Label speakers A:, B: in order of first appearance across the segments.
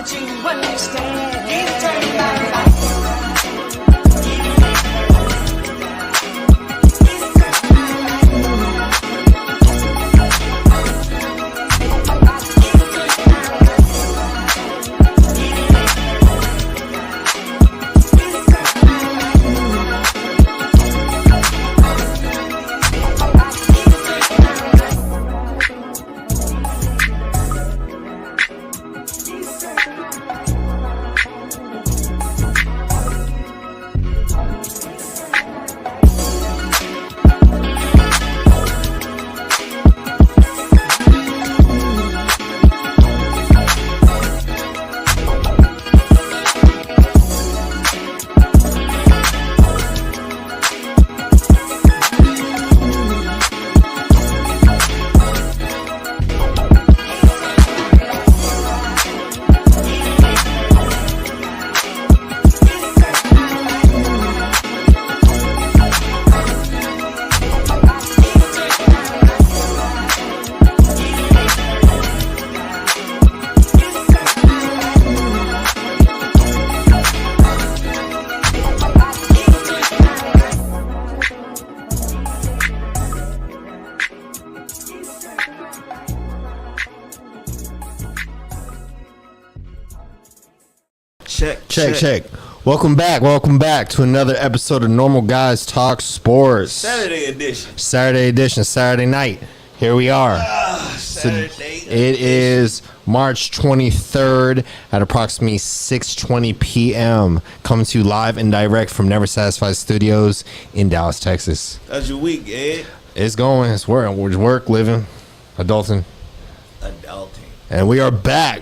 A: don't you understand? Keep turning my life.
B: Check. Welcome back to another episode of Normal Guys Talk Sports.
C: Saturday edition.
B: Saturday night. Here we are. It is March 23rd at approximately 6:20 p.m. Coming to you live and direct from Never Satisfied Studios in Dallas, Texas.
C: How's your week, Ed?
B: It's going. It's work, living, adulting. And we are back.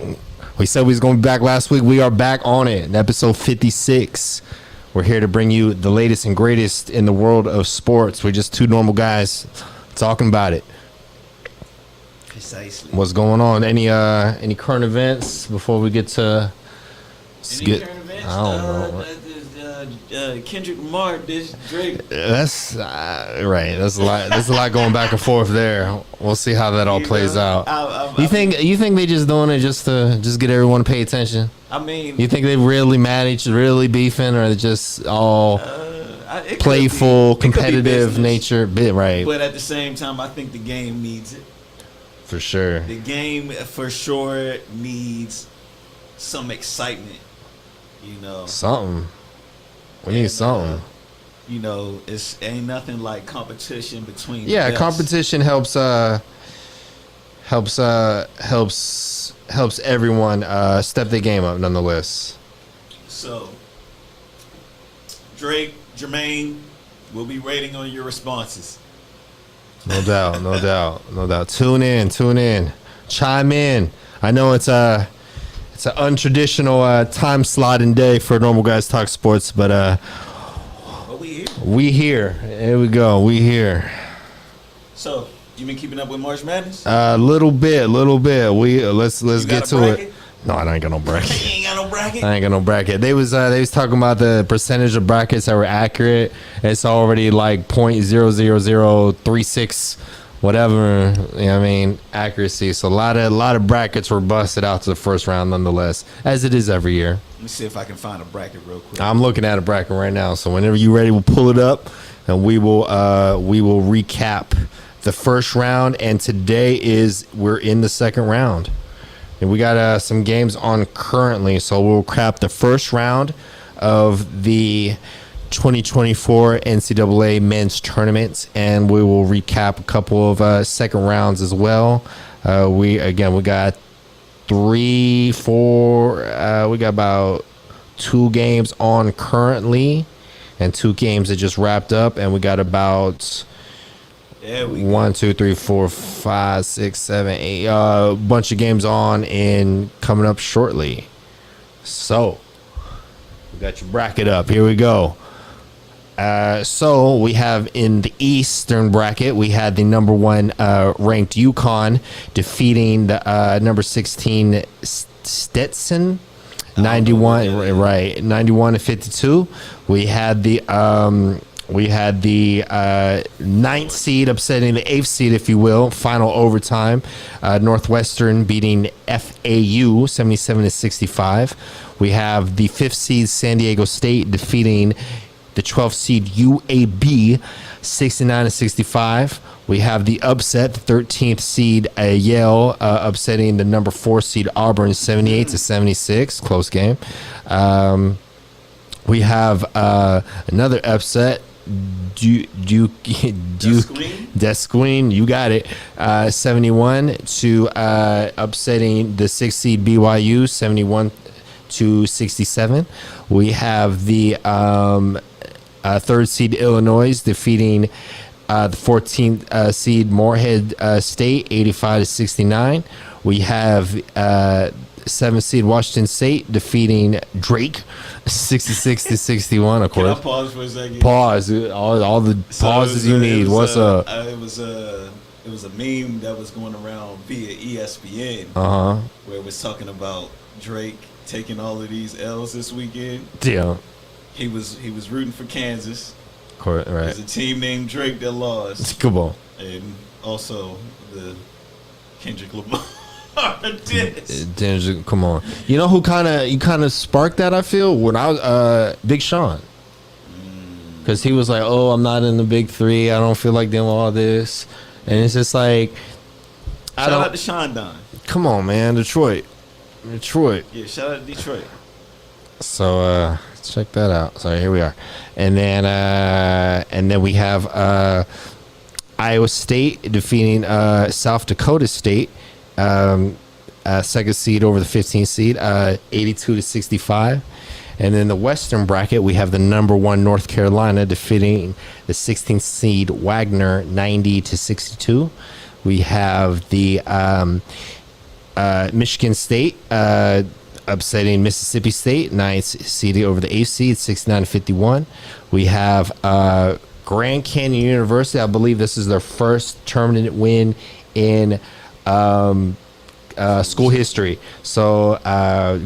B: We said we was going to be back last week. We are back on it in episode 56. We're here to bring you the latest and greatest in the world of sports. We're just two normal guys talking about it.
C: Precisely.
B: What's going on? Any current events before we get to...
C: Current events?
B: I don't know.
C: Kendrick Lamar, this Drake.
B: That's right. There's a lot going back and forth there. We'll see how that all plays out. You think they just doing it just to get everyone to pay attention?
C: I mean,
B: you think they really mad each, really beefing, or just all playful, competitive nature? Right.
C: But at the same time, I think the game needs it.
B: For sure.
C: The game for sure needs some excitement.
B: Something. We need something.
C: It's ain't nothing like competition between.
B: Yeah,
C: the
B: competition helps everyone step their game up, nonetheless.
C: So, Drake, Jermaine, we'll be waiting on your responses.
B: No doubt. Tune in, chime in. I know it's an untraditional time slot and day for Normal Guys Talk Sports, but we here. Here we go. We here.
C: So, you been keeping up with March Madness?
B: Little bit. Let's get to it. No, I ain't got no bracket.
C: You ain't got no bracket?
B: I ain't got no bracket. They was talking about the percentage of brackets that were accurate. It's already like 0.00036 whatever, accuracy. So a lot of brackets were busted out to the first round nonetheless, as it is every year.
C: Let me see if I can find a bracket real quick.
B: I'm looking at a bracket right now. So whenever you're ready, we'll pull it up and we will recap the first round. And today we're in the second round. And we got some games on currently. So we'll cap the first round of the 2024 NCAA men's tournament, and we will recap a couple of second rounds as well. We got 3, 4, we got about 2 games on currently and 2 games that just wrapped up, and we got about 1, 2, 3, 4, 5, 6, 7, 8 a bunch of games on and coming up shortly. So we got your bracket up. Here we go. So we have in the Eastern bracket, we had the number 1 ranked UConn defeating the number 16 Stetson 91, right, 91-52. We had the We had the ninth seed upsetting the eighth seed, if you will. Final overtime. Northwestern beating FAU 77-65. We have the fifth seed San Diego State defeating the 12th seed UAB 69-65. We have the upset, the 13th seed Yale upsetting the number 4 seed Auburn 78-76. Close game. We have another upset. Desqueen, you got it. 71 to upsetting the 6th seed BYU 71-67. We have the 3rd seed Illinois defeating the 14th seed Morehead State 85-69. We have 7th seed Washington State defeating Drake 66-61. Of course.
C: Can I pause for a second?
B: Pause. All the pauses you need. What's up?
C: It was a meme that was going around via ESPN. Where it was talking about Drake taking all of these L's this weekend.
B: Yeah.
C: He was rooting for Kansas.
B: Right.
C: There's a team named Drake that lost.
B: Come on.
C: And also the Kendrick Lamar.
B: Come on. You know who kind of sparked that? I feel when I was Big Sean, because he was like, "Oh, I'm not in the big 3. I don't feel like doing all this," and it's just like,
C: shout out to Sean Don.
B: Come on, man, Detroit.
C: Yeah, shout out to Detroit.
B: So check that out. So here we are, and then we have Iowa State defeating South Dakota State. 2nd seed over the 15th seed, 82-65. And then the Western bracket, we have the number 1 North Carolina defeating the 16th seed Wagner 90-62. We have the Michigan State upsetting Mississippi State, 9th seed over the 8th seed, 69-51. We have Grand Canyon University. I believe this is their first tournament win in school history. So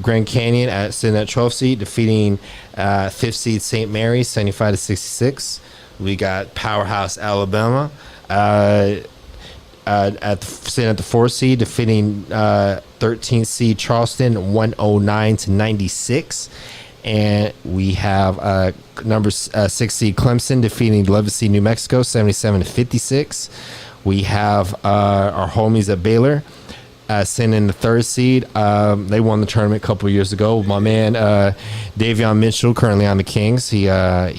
B: Grand Canyon sitting at 12th seed defeating 5th seed St. Mary's 75-66. We got powerhouse Alabama sitting at the 4th seed defeating 13th seed Charleston 109-96. And we have number 6 seed Clemson defeating 11th seed New Mexico 77-56. We have our homies at Baylor sitting in the 3rd seed. They won the tournament a couple of years ago. My man Davion Mitchell, currently on the Kings. He shout out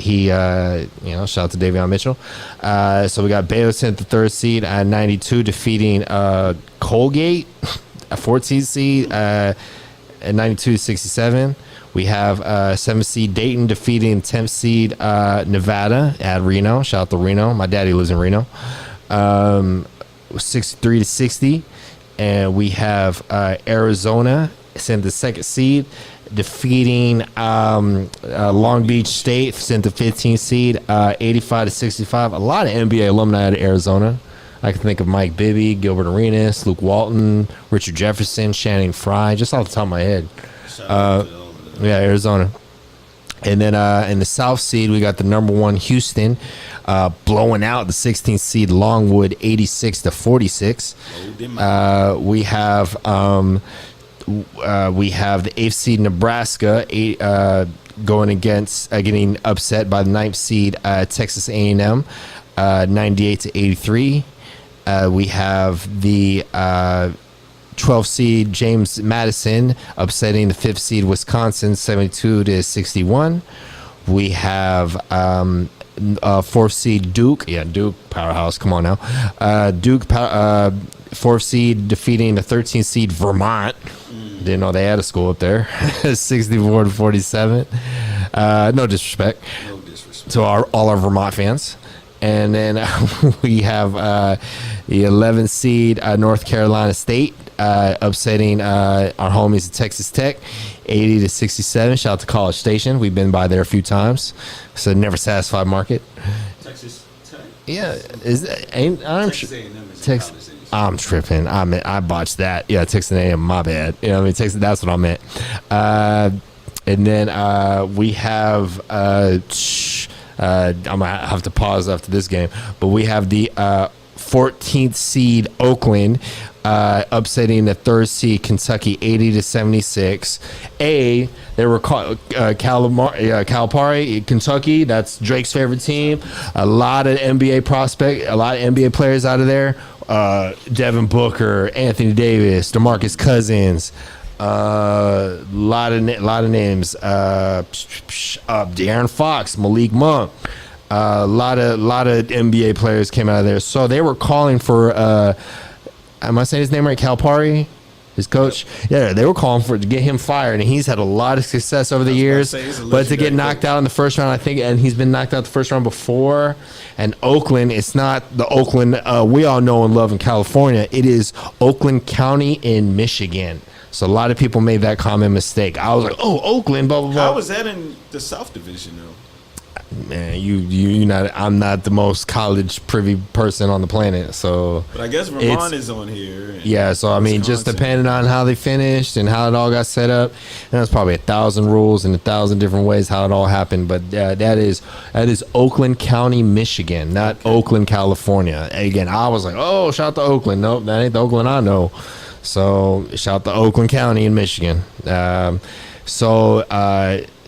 B: to Davion Mitchell. So we got Baylor sitting at the 3rd seed at 92, defeating Colgate, a 14th seed at 92-67. We have 7th seed Dayton defeating 10th seed Nevada at Reno. Shout out to Reno. My daddy lives in Reno. 63-60. And we have Arizona sent the 2nd seed defeating Long Beach State, sent the 15th seed 85-65. A lot of NBA alumni out of Arizona. I can think of Mike Bibby, Gilbert Arenas, Luke Walton, Richard Jefferson, Channing Frye, just off the top of my head. Yeah, Arizona. And then in the South seed, we got the number 1 Houston blowing out the 16th seed Longwood 86-46. We have the 8th seed Nebraska going against getting upset by the 9th seed Texas A&M 98-83. We have the 12th seed James Madison upsetting the 5th seed Wisconsin 72-61. We have 4th seed Duke. Yeah, Duke powerhouse. Come on now. Duke 4th seed defeating the 13th seed Vermont. Didn't know they had a school up there. 64-47. No disrespect. To all our Vermont fans. And then we have the 11th seed North Carolina State upsetting our homies at Texas Tech 80-67. Shout out to College Station. We've been by there a few times. It's a never satisfied market.
C: Texas Tech?
B: Yeah. I'm tripping. I botched that. Yeah, Texas A&M, my bad. You know what I mean? Texas, that's what I meant. And then we have I'm gonna have to pause after this game. But we have the 14th seed Oakland upsetting the 3rd seed Kentucky 80-76. They were Calipari, Kentucky. That's Drake's favorite team. A lot of NBA players out of there. Devin Booker, Anthony Davis, DeMarcus Cousins. Lot of names. De'Aaron Fox, Malik Monk. A lot of NBA players came out of there. So they were calling for. Am I saying his name right? Calipari, his coach. Yeah, they were calling to get him fired, and he's had a lot of success over the years. But to get knocked out in the first round, I think, and he's been knocked out the first round before. And Oakland, it's not the Oakland we all know and love in California. It is Oakland County in Michigan. So a lot of people made that common mistake. I was like, oh, Oakland, blah blah blah.
C: How was that in the South Division though?
B: Man, you not. I'm not the most college privy person on the planet, so.
C: But I guess Vermont is on here.
B: Yeah, so I mean, just depending on how they finished and how it all got set up, and there's probably 1,000 rules and 1,000 different ways how it all happened. But that is Oakland County, Michigan, not Oakland, California. Again, I was like, oh, shout out to Oakland. Nope, that ain't the Oakland I know. So shout out to Oakland County in Michigan.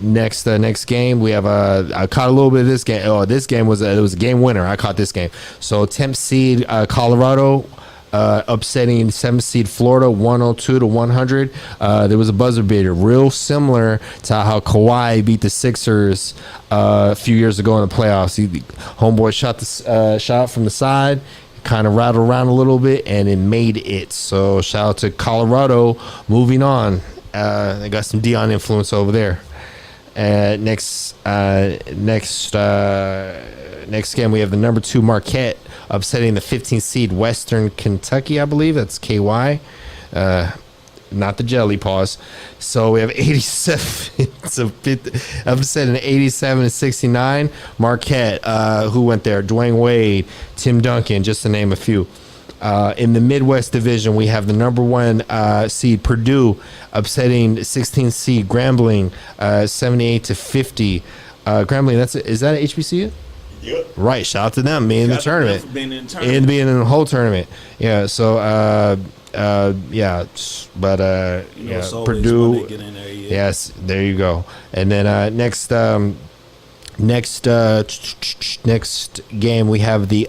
B: Next game we have I caught a little bit of this game. Oh, this game was a game winner. I caught this game. So 10th seed Colorado upsetting 7th seed Florida 102-100. There was a buzzer beater, real similar to how Kawhi beat the Sixers a few years ago in the playoffs. Homeboy shot from the side, kind of rattled around a little bit, and it made it. So shout out to Colorado. Moving on. They got some Dion influence over there. Next game we have the number 2 Marquette upsetting the 15th seed Western Kentucky, I believe. That's KY. Not the jelly, pause. So we have 87 upsetting 87-69. Marquette, who went there? Dwayne Wade, Tim Duncan, just to name a few. In the Midwest Division, we have the number 1 seed Purdue upsetting 16th seed Grambling 78-50. Grambling, is that an HBCU?
C: Yep.
B: Right. Shout out to them being in the tournament.
C: Being in
B: the whole tournament. Yeah. So Purdue. Yes. There you go. And then next game we have the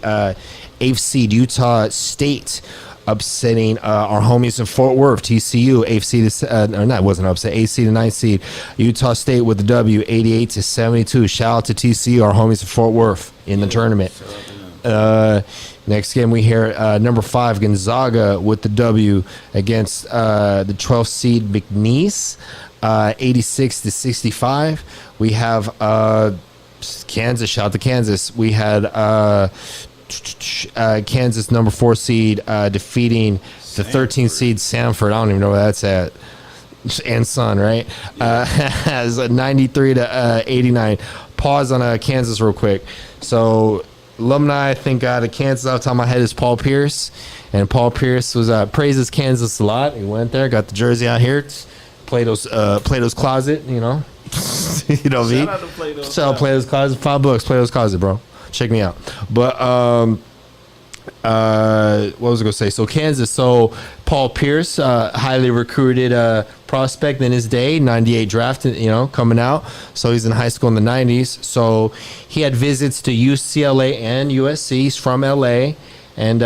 B: 8th seed Utah State upsetting our homies in Fort Worth, TCU. 8th seed it wasn't upset. 8th seed and 9th seed Utah State with the W, 88-72. Shout out to TCU, our homies in Fort Worth in the tournament. Next game we hear number 5 Gonzaga with the W against the 12th seed McNeese, 86-65. We have Kansas. Shout out to Kansas. We had Kansas number 4 seed defeating the 13th seed Samford. I don't even know where that's at. And Sun, right? Has 93-89. Pause on Kansas real quick. So alumni, I think, out of Kansas off the top of my head is Paul Pierce. And Paul Pierce was praises Kansas a lot. He went there, got the jersey out here. Plato's Closet, you know. You know what I mean?
C: Shout out to Plato's
B: Closet. $5, Plato's Closet, bro. Check me out. But what was I gonna say? So Kansas. So Paul Pierce, highly recruited prospect in his day, 98 draft, coming out. So he's in high school in the 90s. So he had visits to UCLA and USC. He's from LA. And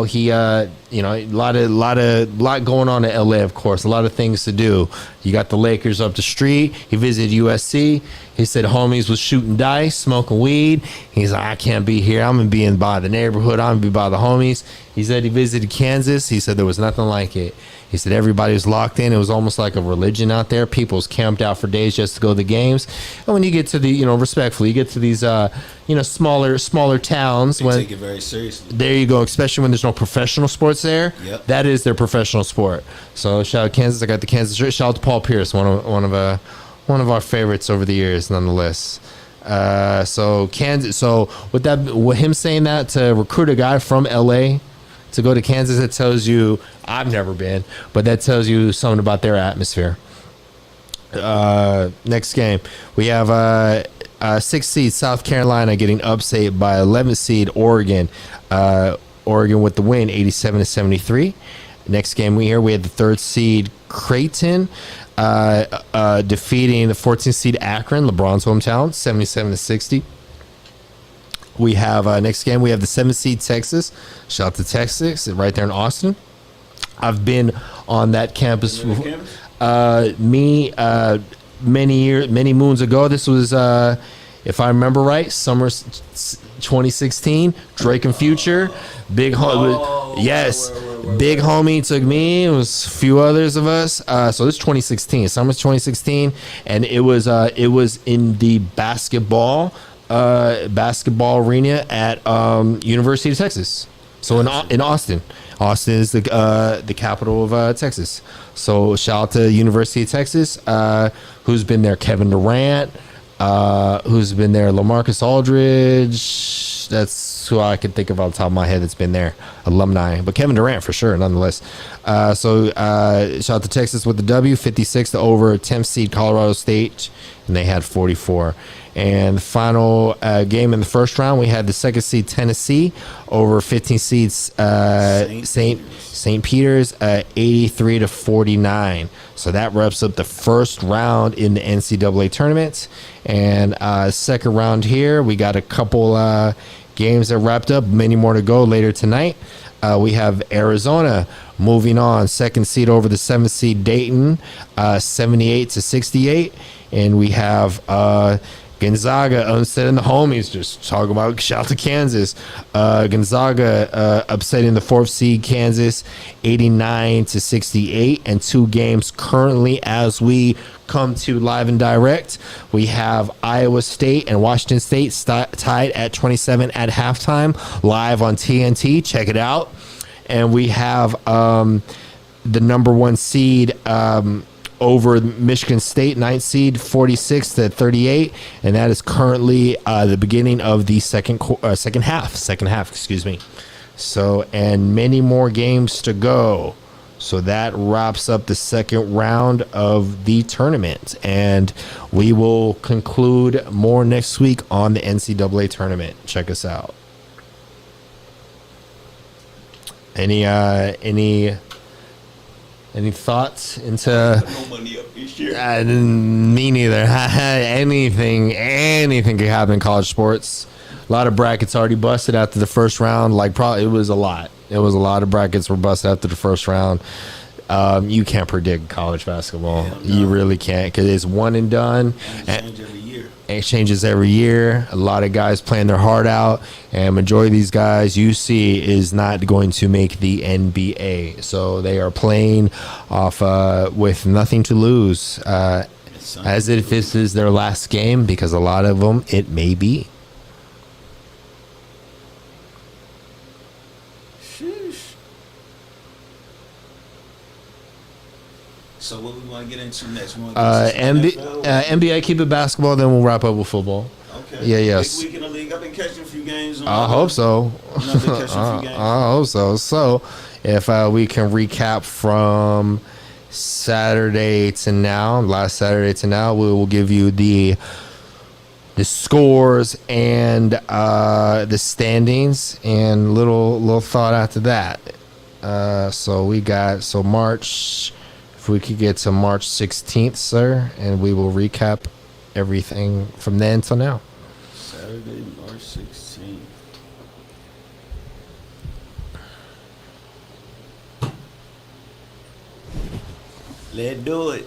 B: he a lot going on in LA, of course, a lot of things to do. You got the Lakers up the street. He visited USC. He said homies was shooting dice, smoking weed. He's like, I can't be here. I'm gonna be by the neighborhood. I'm gonna be by the homies. He said he visited Kansas. He said there was nothing like it. He said everybody was locked in. It was almost like a religion out there. People was camped out for days just to go to the games. And when you get to the, respectfully, you get to these, smaller towns.
C: They take it very seriously.
B: There you go, especially when there's no professional sports there.
C: Yep.
B: That is their professional sport. So shout out Kansas. I got the Kansas shirt. Shout out to Paul Pierce, one of our favorites over the years, nonetheless. So Kansas. So with him saying that to recruit a guy from LA to go to Kansas, it tells you, I've never been, but that tells you something about their atmosphere. Next game we have 6th seed South Carolina getting upset by 11th seed Oregon. Oregon with the win, 87-73. Next game we had the 3rd seed Creighton defeating the 14th seed Akron, LeBron's hometown, 77-60. We have next game we have the 7th seed Texas. Shout out to Texas, right there in Austin. I've been on that campus before. Many moons ago. This was, if I remember right, summer 2016. Drake and Future, big big homie took me. It was a few others of us. So this is 2016, summer 2016, and it was in the basketball arena at University of Texas. So in Austin. Austin is the capital of Texas. So shout out to University of Texas, who's been there. Kevin Durant, who's been there. LaMarcus Aldridge. That's who I can think of on the top of my head that's been there. Alumni. But Kevin Durant for sure, nonetheless. So shout out to Texas with the W, 56 over 10th seed Colorado State, and they had 44. And the final game in the first round, we had the 2nd seed Tennessee over 15 seeds St. Peter's, 83-49. So that wraps up the first round in the NCAA tournament. And second round here, we got a couple games that wrapped up. Many more to go later tonight. We have Arizona moving on, 2nd seed over the 7th seed Dayton, 78-68. And we have Gonzaga upsetting the homies. Just talk about shout out to Kansas. Gonzaga upsetting the 4th seed Kansas, 89-68. And 2 games currently as we come to live and direct. We have Iowa State and Washington State tied at 27 at halftime, live on TNT. Check it out. And we have the number 1 seed over Michigan State, 9th seed, 46-38, and that is currently the beginning of the second half. Excuse me. So, and many more games to go. So that wraps up the second round of the tournament, and we will conclude more next week on the NCAA tournament. Check us out. Any thoughts into?
C: No money up this year.
B: Me neither. anything could happen in college sports. A lot of brackets already busted after the first round. It was a lot. It was a lot of brackets were busted after the first round. You can't predict college basketball. No. You really can't, because it's one and done. It changes every year. A lot of guys playing their heart out, and majority of these guys you see is not going to make the NBA. So they are playing off with nothing to lose, as if this is their last game, because a lot of them it may be.
C: So what we want to get into next?
B: NBA, keep it basketball, then we'll wrap up with football.
C: Okay.
B: Yeah,
C: Big
B: yes.
C: week in the league. I've been catching a few games.
B: I hope so. I hope so. So if we can recap from Saturday to now, last Saturday to now, we will give you the scores and the standings and little thought after that. So we got March. If we could get to March 16th, sir, and we will recap everything from then till now.
C: Saturday, March 16th. Let's do it.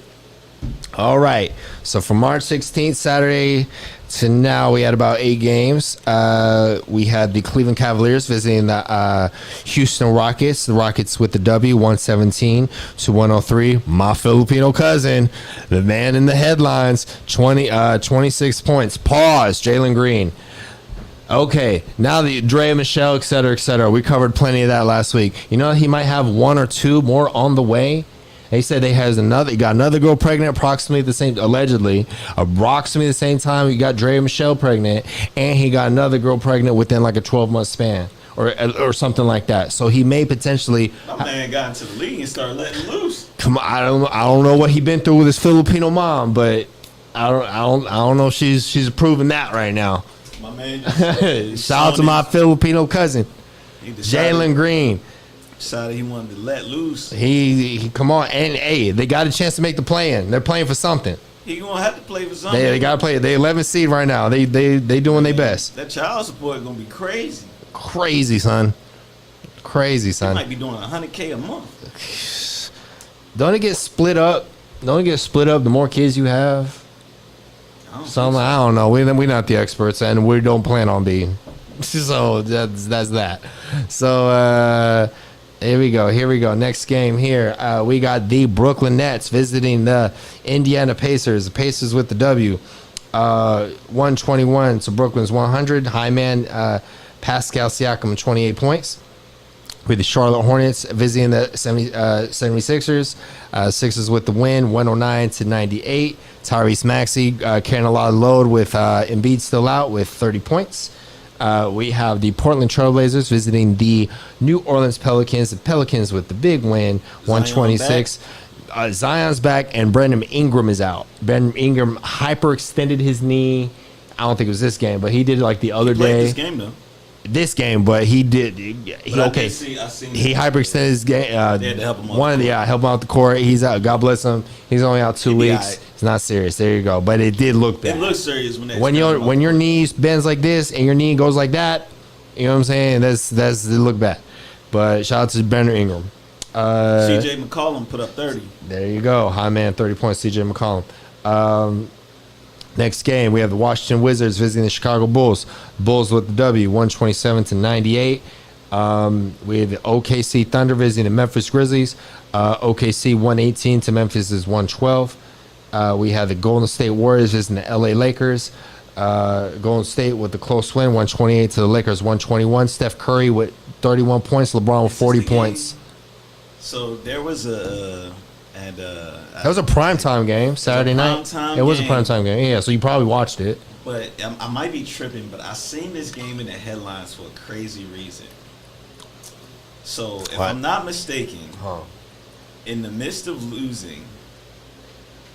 B: All right. So from March 16th, Saturday to now, we had about 8 games. We had the Cleveland Cavaliers visiting the Houston Rockets. The Rockets with the W, 117-103. My Filipino cousin, the man in the headlines, 26 points. Pause, Jalen Green. Okay, now the Dre, Michelle, et cetera, we covered plenty of that last week. You know, he might have 1 or 2 more on the way. They said he got another girl pregnant approximately the same time he got Dre and Michelle pregnant, and he got another girl pregnant within like a 12-month span or something like that. So he may potentially.
C: My man got into the league and started letting loose.
B: Come on, I don't know what he been through with his Filipino mom, but I don't know if she's proving that right now.
C: My man. Just,
B: Shout out to my Filipino cousin,
C: he decided-
B: Jalen Green.
C: Decided he wanted to let loose.
B: He come on, and hey, they got a chance to make the play-in. They're playing for something.
C: He gonna have to play for something.
B: They got to play. They 11th seed right now. They doing their best.
C: That child support gonna be crazy.
B: Crazy, son. Crazy,
C: He
B: son.
C: might be doing $100K a month.
B: Don't it get split up? Don't it get split up the more kids you have?
C: I don't
B: So
C: think
B: I don't know. We're not the experts, and we don't plan on being. So that's that. So here we go. Next game here. We got the Brooklyn Nets visiting the Indiana Pacers. The Pacers with the W. 121 to Brooklyn's 100. High man Pascal Siakam 28 points. With the Charlotte Hornets visiting the 76ers. Sixers with the win, 109 to 98. Tyrese Maxey carrying a lot of load with Embiid still out with 30 points. We have the Portland Trailblazers visiting the New Orleans Pelicans. The Pelicans with the big win, 126. Zion's back and Brandon Ingram is out. Brandon Ingram hyperextended his knee. I don't think it was this game, but he did it like the other
C: played
B: day.
C: this game though.
B: This game, but he did.
C: I seen
B: He hyperextended his game.
C: They had to help him out.
B: Help him out the court. He's out. God bless him. He's only out 2
C: He'll be
B: weeks.
C: all right.
B: It's not serious. There you go. But it did look bad.
C: It looks serious when they
B: When your knee bends like this and your knee goes like that, you know what I'm saying? That's it look bad. But shout out to Brandon Ingram.
C: CJ McCollum put up 30.
B: There you go. High man, 30 points, CJ McCollum. Next game, we have the Washington Wizards visiting the Chicago Bulls. Bulls with the W, 127 to 98. We have the OKC Thunder visiting the Memphis Grizzlies. OKC 118 to Memphis is 112. We have the Golden State Warriors visiting the LA Lakers. Golden State with the close win, 128 to the Lakers, 121. Steph Curry with 31 points. LeBron with 40 points.
C: So there was
B: That was a primetime game, Saturday night.
C: primetime
B: It was a
C: game.
B: primetime game. Yeah, so you probably watched it.
C: but I might be tripping, but I seen this game in the headlines for a crazy reason. So if
B: What?
C: I'm not mistaken, in the midst of losing,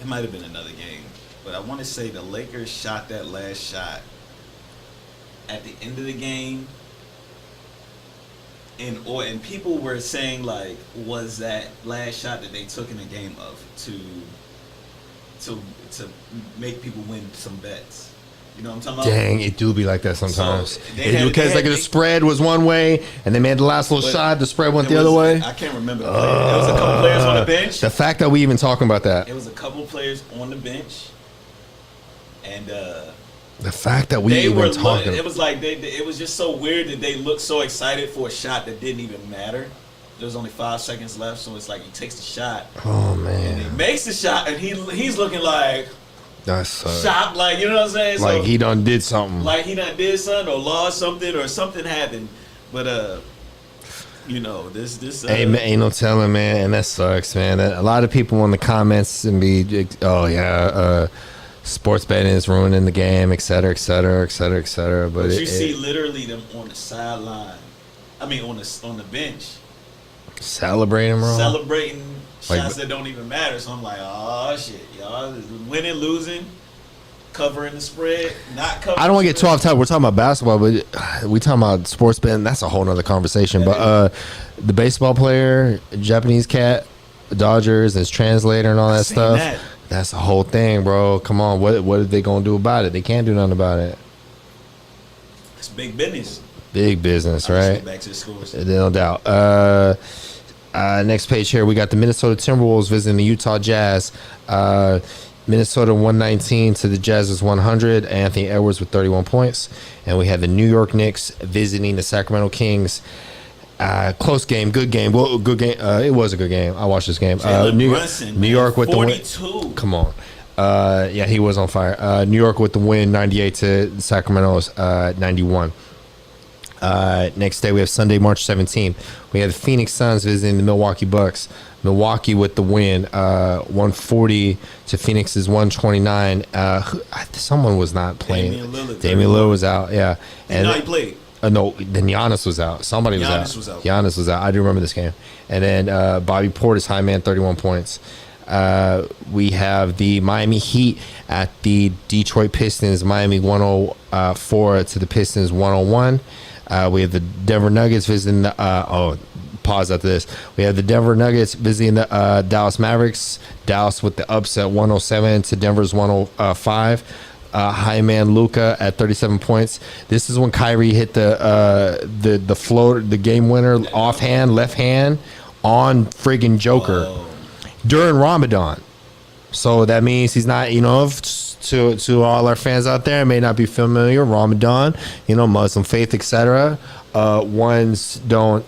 C: it might have been another game, but I want to say the Lakers shot that last shot at the end of the game. And people were saying, like, was that last shot that they took in the game of to make people win some bets? You know what I'm talking about?
B: Dang, it do be like that sometimes.
C: So, they
B: Because
C: had-
B: the spread was one way, and they made the last little
C: But
B: shot. The spread went
C: it
B: the other
C: was-
B: way.
C: I can't remember. The player. There was a couple players on the bench.
B: The fact that we even talking about that.
C: It was a couple players on the bench, and
B: The fact that we
C: they
B: even
C: were.
B: talking.
C: It was like it was just so weird that they looked so excited for a shot that didn't even matter. There was only 5 seconds left, so it's like he takes the shot,
B: Oh
C: and he
B: man,
C: makes the shot, and he's looking like
B: that's
C: shocked, like, you know what I'm saying? So,
B: like he done did something.
C: like he done did something or lost something or something happened, but you know this.
B: Hey man, ain't no telling, man, and that sucks, man. A lot of people in the comments and be, oh yeah, sports betting is ruining the game, et cetera, et cetera, et cetera, et cetera. But
C: you see literally them on the sideline. I mean, on the bench.
B: celebrating, bro.
C: Celebrating
B: Like-
C: shots that don't even matter. So I'm like, oh shit, y'all winning, losing, covering the spread, not covering.
B: I don't want to
C: the
B: get too off topic. We're talking about basketball, but we talking about sports betting. That's a whole nother conversation. But the baseball player, Japanese cat, Dodgers, and his translator and all that
C: seen
B: stuff.
C: that.
B: That's the whole thing, bro. Come on, what are they gonna do about it? They can't do nothing about it.
C: It's big business.
B: Big business,
C: I'll just
B: right?
C: get back to the scores.
B: No doubt. Next page here, we got the Minnesota Timberwolves visiting the Utah Jazz. Minnesota 119 to the Jazz's 100. Anthony Edwards with 31 points. And we had the New York Knicks visiting the Sacramento Kings. Close game, good game. Well, good game. It was a good game. I watched this game.
C: Jalen
B: New
C: Brunson,
B: New York with the win.
C: 42.
B: Come on. Yeah, he was on fire. New York with the win, 98 to Sacramento's 91. Next day, we have Sunday, March 17th. We have the Phoenix Suns visiting the Milwaukee Bucks. Milwaukee with the win, 140 to Phoenix's 129. Someone was not playing.
C: Damian Lillard.
B: Damian Lillard was out, yeah.
C: And no, he played.
B: No, then Giannis was out. Somebody
C: Giannis was out.
B: Giannis was out. I do remember this game. And then Bobby Portis, high man, 31 points. we have the Miami Heat at the Detroit Pistons. Miami 104 to the Pistons 101. We have the Denver Nuggets visiting the pause after this. We have the Denver Nuggets visiting the Dallas Mavericks. Dallas with the upset 107 to Denver's 105. High man Luka at 37 points. This is when Kyrie hit the float, the game winner, offhand, left hand on friggin' Joker during Ramadan. So that means he's not, to all our fans out there, may not be familiar. Ramadan, Muslim faith, etc. Ones don't.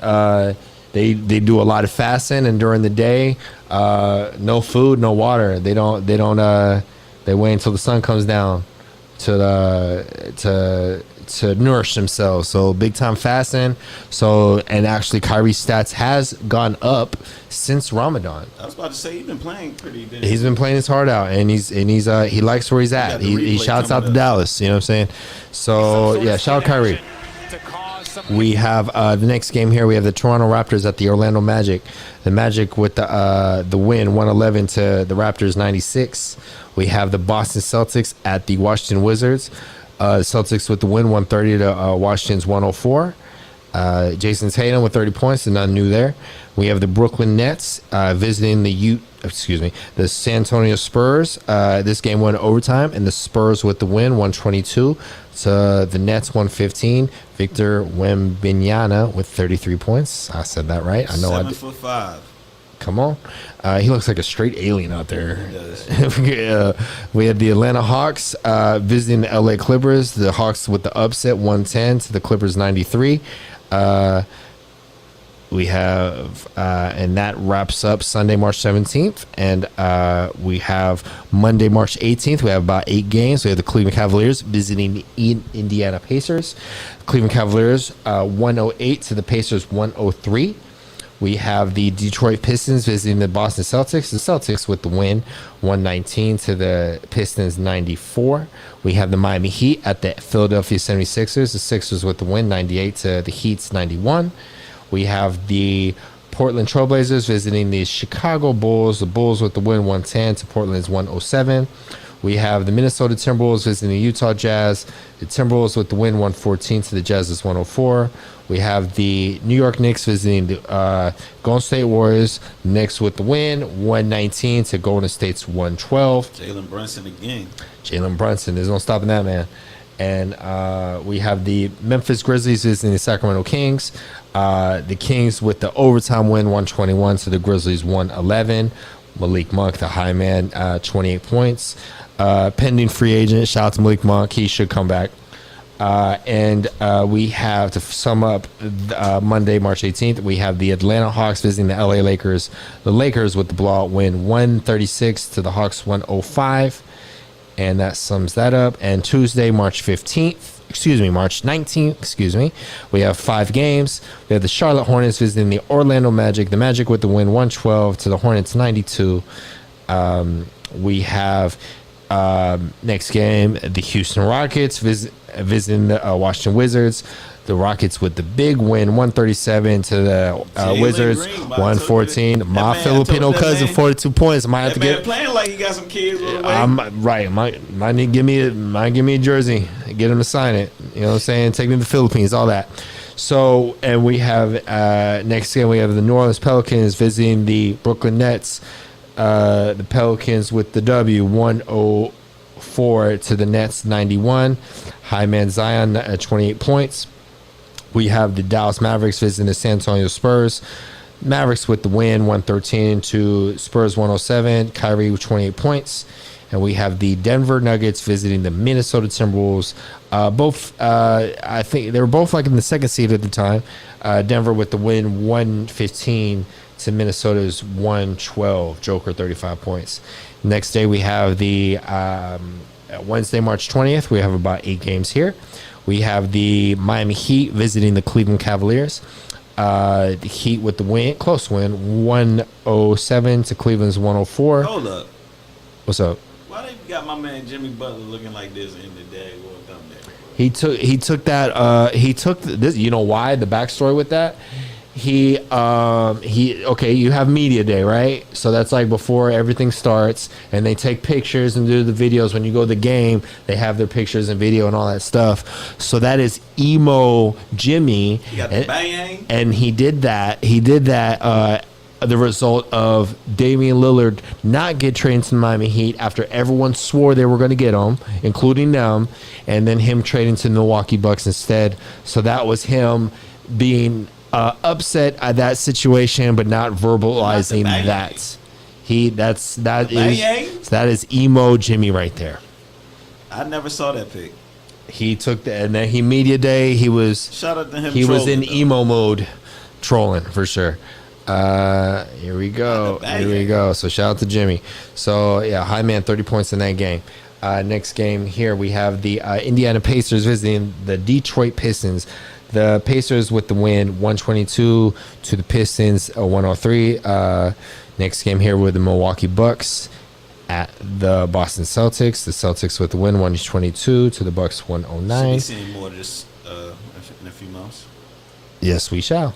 B: They do a lot of fasting, and during the day, no food, no water. They wait until the sun comes down to nourish themselves. So big time fasting. So, and actually Kyrie's stats has gone up since Ramadan.
C: I was about to say he's been playing pretty good.
B: He's been playing his heart out, and he likes where he's at. He shouts out to Dallas. You know what I'm saying? So yeah, shout out Kyrie. We have the next game here. We have the Toronto Raptors at the Orlando Magic. The Magic with the win, 111 to the Raptors 96. We have the Boston Celtics at the Washington Wizards. The Celtics with the win, 130 to Washington's 104. Jason Tatum with 30 points, and nothing new there. We have the Brooklyn Nets visiting the San Antonio Spurs. This game went overtime, and the Spurs with the win, 122 to the Nets, 115. Victor Wembanyama with 33 points. I said that right. I know.
C: 7'5".
B: Come on. He looks like a straight alien out there.
C: He does.
B: We had the Atlanta Hawks visiting the LA Clippers. The Hawks with the upset, 110 to the Clippers 93. We have, and that wraps up Sunday, March 17th. And we have Monday, March 18th. We have about 8 games. We have the Cleveland Cavaliers visiting the Indiana Pacers. Cleveland Cavaliers 108 to the Pacers 103. We have the Detroit Pistons visiting the Boston Celtics. The Celtics with the win, 119 to the Pistons 94. We have the Miami Heat at the Philadelphia 76ers. The Sixers with the win, 98 to the Heat's 91. We have the Portland Trailblazers visiting the Chicago Bulls. The Bulls with the win, 110 to Portland's 107. We have the Minnesota Timberwolves visiting the Utah Jazz. The Timberwolves with the win, 114 to the Jazz's 104. We have the New York Knicks visiting the Golden State Warriors. Knicks with the win, 119 to Golden State's 112.
C: Jalen Brunson again.
B: Jalen Brunson, there's no stopping that, man. And we have the Memphis Grizzlies visiting the Sacramento Kings. The Kings with the overtime win, 121 to the Grizzlies 111. Malik Monk, the high man, 28 points. Pending free agent, shout out to Malik Monk. He should come back. And we have, to sum up Monday, March 18th, we have the Atlanta Hawks visiting the LA Lakers. The Lakers with the blowout win, 136 to the Hawks 105. And that sums that up. And Tuesday, March 19th, we have 5 games. We have the Charlotte Hornets visiting the Orlando Magic. The Magic with the win, 112 to the Hornets 92. We have next game, the Houston Rockets visiting the Washington Wizards. The Rockets with the big win, 137 to the Wizards,
C: Green,
B: 114. My Filipino cousin, 42 points. Might have to get
C: playing like he got some kids.
B: right. Might need give me a jersey. Get him to sign it. You know what I'm saying? Take me to the Philippines, all that. So, and we have next game, we have the New Orleans Pelicans visiting the Brooklyn Nets. The Pelicans with the W, 104 to the Nets 91. High man Zion at 28 points. We have the Dallas Mavericks visiting the San Antonio Spurs. Mavericks with the win, 113 to Spurs 107. Kyrie with 28 points. And we have the Denver Nuggets visiting the Minnesota Timberwolves. I think they were both like in the second seed at the time. Denver with the win, 115 to Minnesota's 112. Joker 35 points. Next day we have the Wednesday, March 20th. We have about 8 games here. We have the Miami Heat visiting the Cleveland Cavaliers. The Heat with the win, close win, 107 to Cleveland's 104.
C: Hold up.
B: What's up?
C: Why they got my man Jimmy Butler looking like this in the day?
B: He took that. He took this. You know why? The backstory with that Okay, you have media day, right? So that's like before everything starts, and they take pictures and do the videos. When you go to the game, they have their pictures and video and all that stuff. So that is emo Jimmy.
C: He got the bang.
B: And he did that. The result of Damian Lillard not get traded to the Miami Heat after everyone swore they were going to get him, including them, and then him trading to the Milwaukee Bucks instead. So that was him being upset at that situation, but not verbalizing that. That is emo Jimmy right there.
C: I never saw that pic.
B: He took and then he media day. He was
C: shout out to him.
B: He was in emo mode, trolling for sure. Here we go. So shout out to Jimmy. So yeah, high man, 30 points in that game. Next game here we have the Indiana Pacers visiting the Detroit Pistons. The Pacers with the win, 122 to the Pistons, 103. Next game here with the Milwaukee Bucks at the Boston Celtics. The Celtics with the win, 122 to the Bucks, 109.
C: Should we see more of this in a few months?
B: Yes, we shall.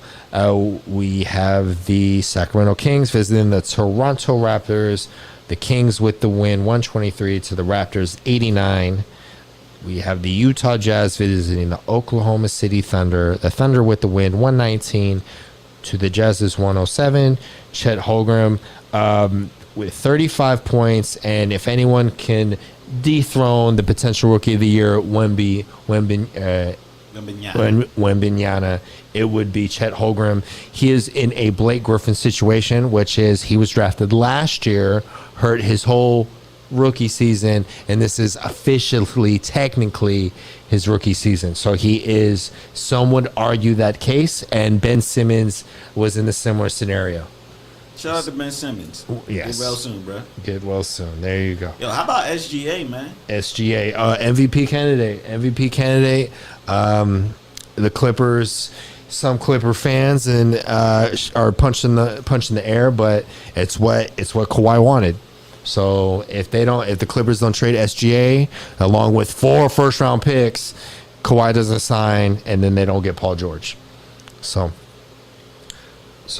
B: We have the Sacramento Kings visiting the Toronto Raptors. The Kings with the win, 123 to the Raptors, 89. We have the Utah Jazz visiting the Oklahoma City Thunder. The Thunder with the win, 119 to the Jazz's 107. Chet Holmgren with 35 points. And if anyone can dethrone the potential Rookie of the Year, Wembanyama, it would be Chet Holmgren. He is in a Blake Griffin situation, which is he was drafted last year, hurt his whole rookie season, and this is officially, technically, his rookie season. So he is, some would argue that case, and Ben Simmons was in a similar scenario.
C: Shout out to Ben Simmons.
B: Yes.
C: Get well soon, bro.
B: Get well soon. There you go.
C: Yo, how about SGA, man?
B: SGA, MVP candidate. The Clippers, some Clipper fans and are punching the air, but it's what Kawhi wanted. So if the Clippers don't trade SGA along with 4 first-round picks, Kawhi doesn't sign, and then they don't get Paul George. So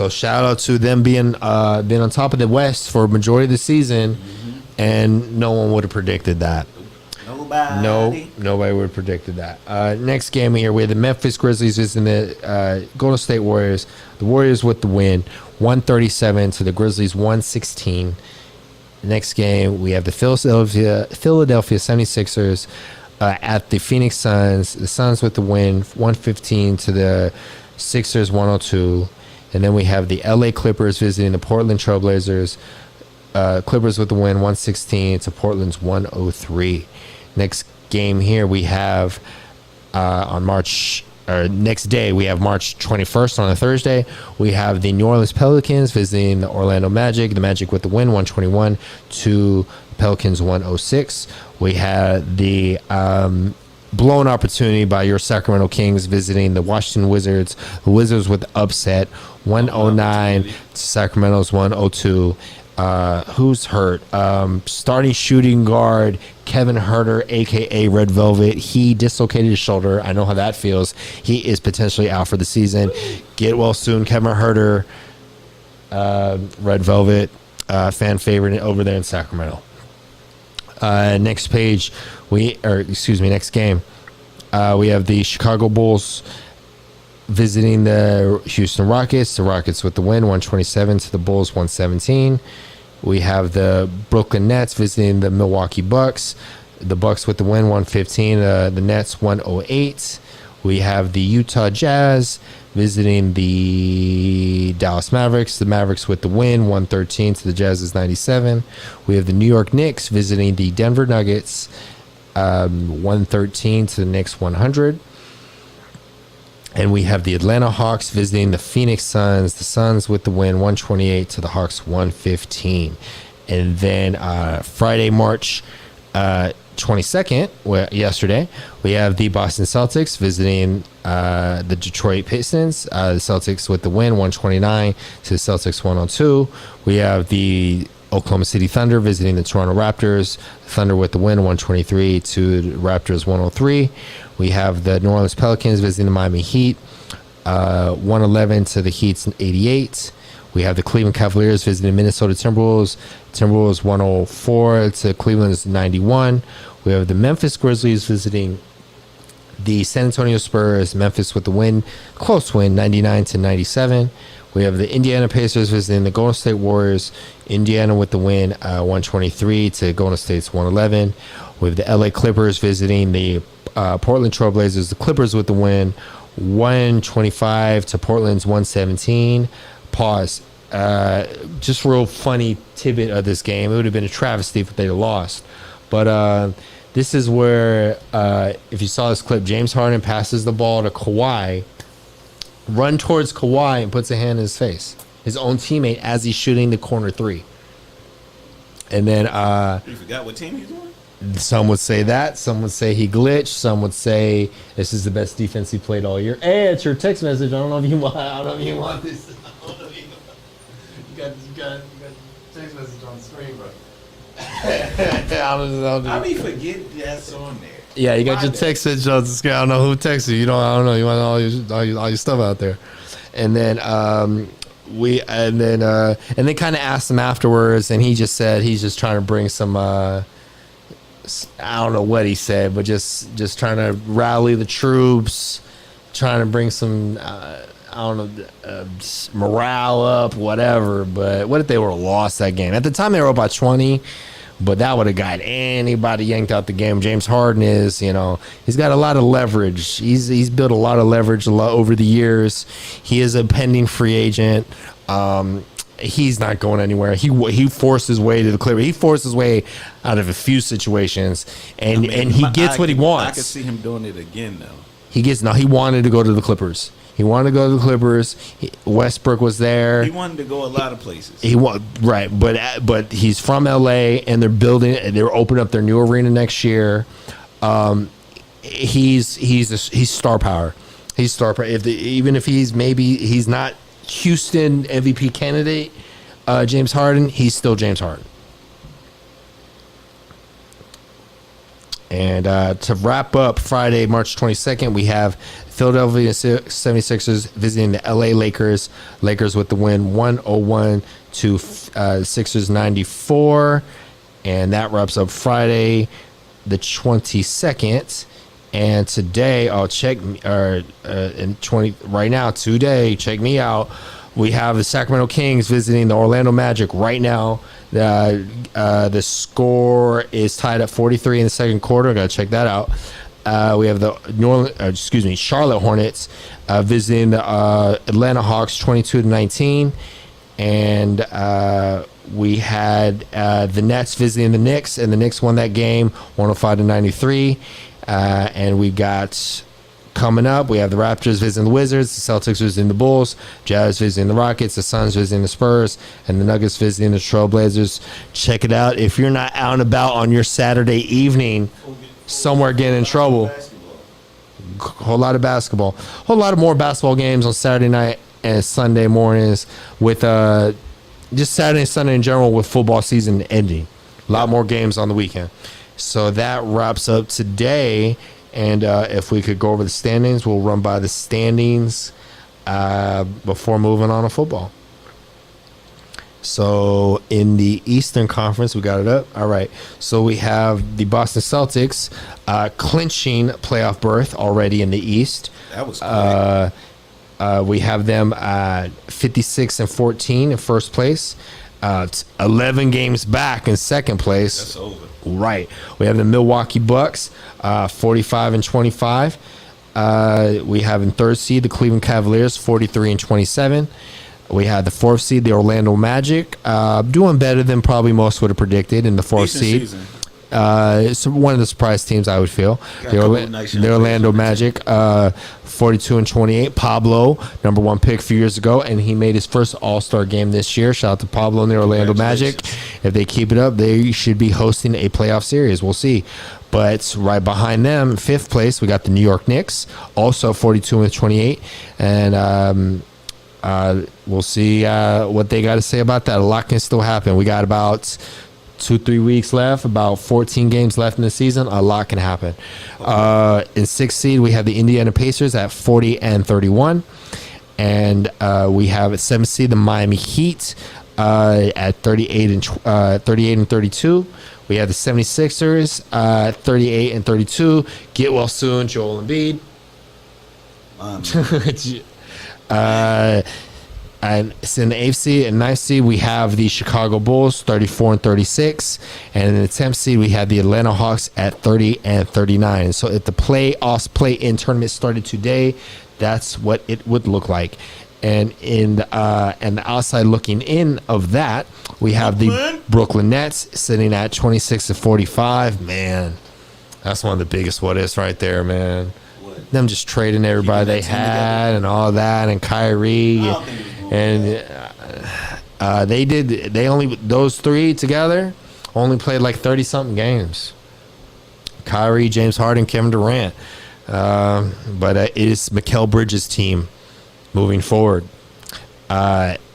B: shout out to them being on top of the West for a majority of the season, and no one would have predicted that. Nobody would have predicted that. Next game here, we have the Memphis Grizzlies visiting the Golden State Warriors. The Warriors with the win, 137 to the Grizzlies, 116. Next game, we have the Philadelphia 76ers at the Phoenix Suns. The Suns with the win, 115 to the Sixers, 102. And then we have the LA Clippers visiting the Portland Trailblazers. Clippers with the win, 116 to Portland's 103. Next game here we have next day we have March 21st on a Thursday. We have the New Orleans Pelicans visiting the Orlando Magic. The Magic with the win, 121 to Pelicans, 106. We had the blown opportunity by your Sacramento Kings visiting the Washington Wizards. The Wizards with the upset, 109 to Sacramento's 102. Who's hurt? Starting shooting guard Kevin Huerter, aka Red Velvet. He dislocated his shoulder. I know how that feels. He is potentially out for the season. Get well soon, Kevin Huerter. Red Velvet, fan favorite over there in Sacramento. Next game. We have the Chicago Bulls visiting the Houston Rockets. The Rockets with the win, 127 to the Bulls, 117. We have the Brooklyn Nets visiting the Milwaukee Bucks. The Bucks with the win, 115. The Nets, 108. We have the Utah Jazz visiting the Dallas Mavericks. The Mavericks with the win, 113 to the Jazz's 97. We have the New York Knicks visiting the Denver Nuggets, 113 to the Knicks, 100. And we have the Atlanta Hawks visiting the Phoenix Suns. The Suns with the win, 128 to the Hawks, 115. And then Friday, March 22nd, yesterday, we have the Boston Celtics visiting the Detroit Pistons. The Celtics with the win, 129 to the Celtics, 102. We have the Oklahoma City Thunder visiting the Toronto Raptors. The Thunder with the win, 123 to the Raptors, 103. We have the New Orleans Pelicans visiting the Miami Heat. 111 to the Heat's 88. We have the Cleveland Cavaliers visiting Minnesota Timberwolves. Timberwolves 104 to Cleveland's 91. We have the Memphis Grizzlies visiting the San Antonio Spurs. Memphis with the win, close win, 99 to 97. We have the Indiana Pacers visiting the Golden State Warriors. Indiana with the win, 123 to Golden State's 111. We have the LA Clippers visiting the Portland Trailblazers. The Clippers with the win, 125 to Portland's 117. Pause. Just real funny tidbit of this game. It would have been a travesty if they had lost. But this is where, if you saw this clip, James Harden passes the ball to Kawhi, run towards Kawhi and puts a hand in his face. His own teammate as he's shooting the corner three. And then
C: You forgot what team he's on?
B: some would say that. Some would say he glitched. Some would say this is the best defense he played all year. Hey, it's your text message. I don't know if you want. I don't know if you want this. I don't know if you got text message on the screen, bro.
C: I be forgetting that's on there.
B: Yeah, you got your text message on the screen. I don't know who texted you. I don't know. You want all your stuff out there, and then and then kind of asked him afterwards, and he just said he's just trying to bring some. I don't know what he said, but just trying to rally the troops, trying to bring some, I don't know, morale up, whatever. But what if they were lost that game? At the time, they were up by 20, but that would have got anybody yanked out the game. James Harden is, he's got a lot of leverage. He's built a lot of leverage over the years. He is a pending free agent. He's not going anywhere. He forced his way to the Clippers. He forced his way out of a few situations, and he gets what he wants.
C: I could see him doing it again, though.
B: He wanted to go to the Clippers. He wanted to go to the Clippers. Westbrook was there.
C: He wanted to go a lot of places.
B: Right, but he's from LA, and they're opening up their new arena next year. He's star power. He's star power. Even if he's not Houston MVP candidate, James Harden, he's still James Harden. And to wrap up Friday, March 22nd, we have Philadelphia 76ers visiting the LA Lakers. Lakers with the win, 101 to Sixers 94. And that wraps up Friday, the 22nd. And today, right now, check me out. We have the Sacramento Kings visiting the Orlando Magic right now. The score is tied at 43 in the second quarter. Gotta check that out. We have the Charlotte Hornets visiting the Atlanta Hawks 22-19, and we had the Nets visiting the Knicks, and the Knicks won that game 105-93. And we got coming up, we have the Raptors visiting the Wizards, the Celtics visiting the Bulls, Jazz visiting the Rockets, the Suns visiting the Spurs, and the Nuggets visiting the Trailblazers. Check it out. If you're not out and about on your Saturday evening, somewhere getting in trouble, whole lot of basketball, whole lot of more basketball games on Saturday night and Sunday mornings with just Saturday and Sunday in general with football season ending. A lot more games on the weekend. So that wraps up today, and if we could go over the standings, we'll run by the standings before moving on to football. So in the Eastern Conference, we got it up. All right. So we have the Boston Celtics clinching playoff berth already in the East.
C: That was quick.
B: We have them 56-14 in first place. 11 games back in second place.
C: That's over.
B: Right. We have the Milwaukee Bucks, 45-25. We have in third seed the Cleveland Cavaliers, 43-27. We had the fourth seed, the Orlando Magic, doing better than probably most would have predicted in the fourth seed.
C: Season.
B: It's one of the surprise teams, I would feel. The Orlando Magic, 42-28. Pablo, number one pick a few years ago, and he made his first All-Star game this year. Shout out to Pablo and the Orlando Magic. If they keep it up, they should be hosting a playoff series. We'll see. But right behind them, fifth place, we got the New York Knicks, also 42-28. And we'll see what they got to say about that. A lot can still happen. We got about 2-3 weeks left, about 14 games left in the season. A lot can happen. In sixth seed, we have the Indiana Pacers at 40-31. And we have at 7th seed the Miami Heat at 38 and 32. We have the 76ers 38 and 32. Get well soon, Joel Embiid. And it's in the 8th seed and 9th seed, we have the Chicago Bulls 34 and 36. And in the 10th seed, we have the Atlanta Hawks at 30 and 39. So if the play-in tournament started today, that's what it would look like. And in the outside looking in of that, we have the Brooklyn Nets sitting at 26 and 45. Man, that's one of the biggest what ifs right there, man.
C: What?
B: Them just trading everybody they had and all that, and Kyrie, and those three together only played like 30 something games. Kyrie, James Harden, Kevin Durant, but it is Mikal Bridges' team moving forward.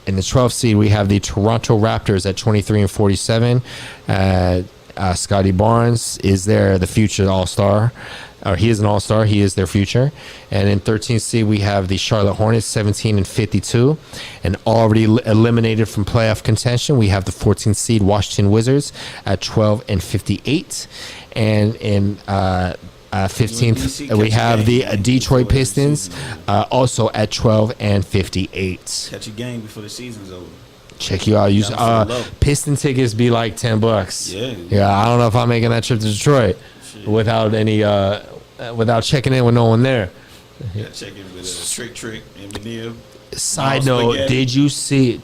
B: In the 12th seed, we have the Toronto Raptors at 23 and 47. Scotty Barnes is the future all-star. Or he is an all-star. He is their future. And in 13th seed, we have the Charlotte Hornets, 17 and 52. And already eliminated from playoff contention, we have the 14th seed Washington Wizards at 12 and 58. And in 15th, we have the Detroit Pistons also at 12 and 58.
C: Catch a game before the season's over.
B: Check you out. Use Piston tickets be like $10. Yeah. I don't know if I'm making that trip to Detroit without any without checking in with no one there.
C: Yeah, check in with Trick and Benil.
B: Side note, did you see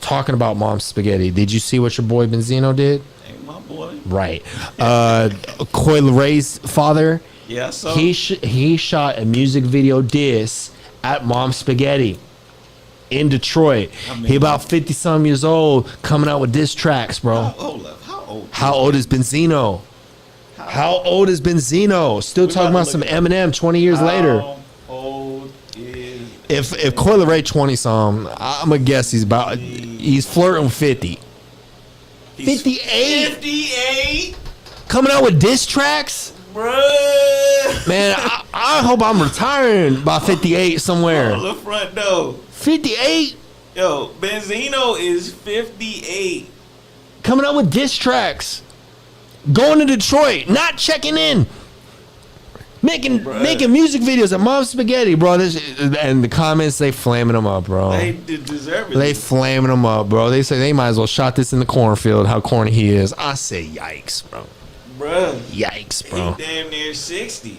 B: talking about Mom Spaghetti? Did you see what your boy Benzino did?
C: Ain't my boy.
B: Right. Coi Leray's father.
C: Yeah, I saw.
B: He shot a music video diss at Mom Spaghetti in Detroit. He about 50-some years old, coming out with diss tracks, bro. How old is Benzino? How old is Benzino? Still talking about some Eminem 20 years later.
C: How old is
B: If Coi Leray 20-some, I'm gonna guess he's flirting with 50. 58?
C: 58?
B: Coming out with diss tracks?
C: Bruh.
B: Man, I hope I'm retiring by 58 somewhere.
C: On the front door.
B: 58?
C: Yo, Benzino is 58.
B: Coming out with diss tracks. Going to Detroit, not checking in. Making music videos at Mom Spaghetti, bro. And the comments, they flaming them up, bro.
C: They deserve it.
B: They flaming them up, bro. They say they might as well shot this in the cornfield, how corny he is. I say yikes, bro.
C: Bruh.
B: Yikes, bro.
C: He damn near 60.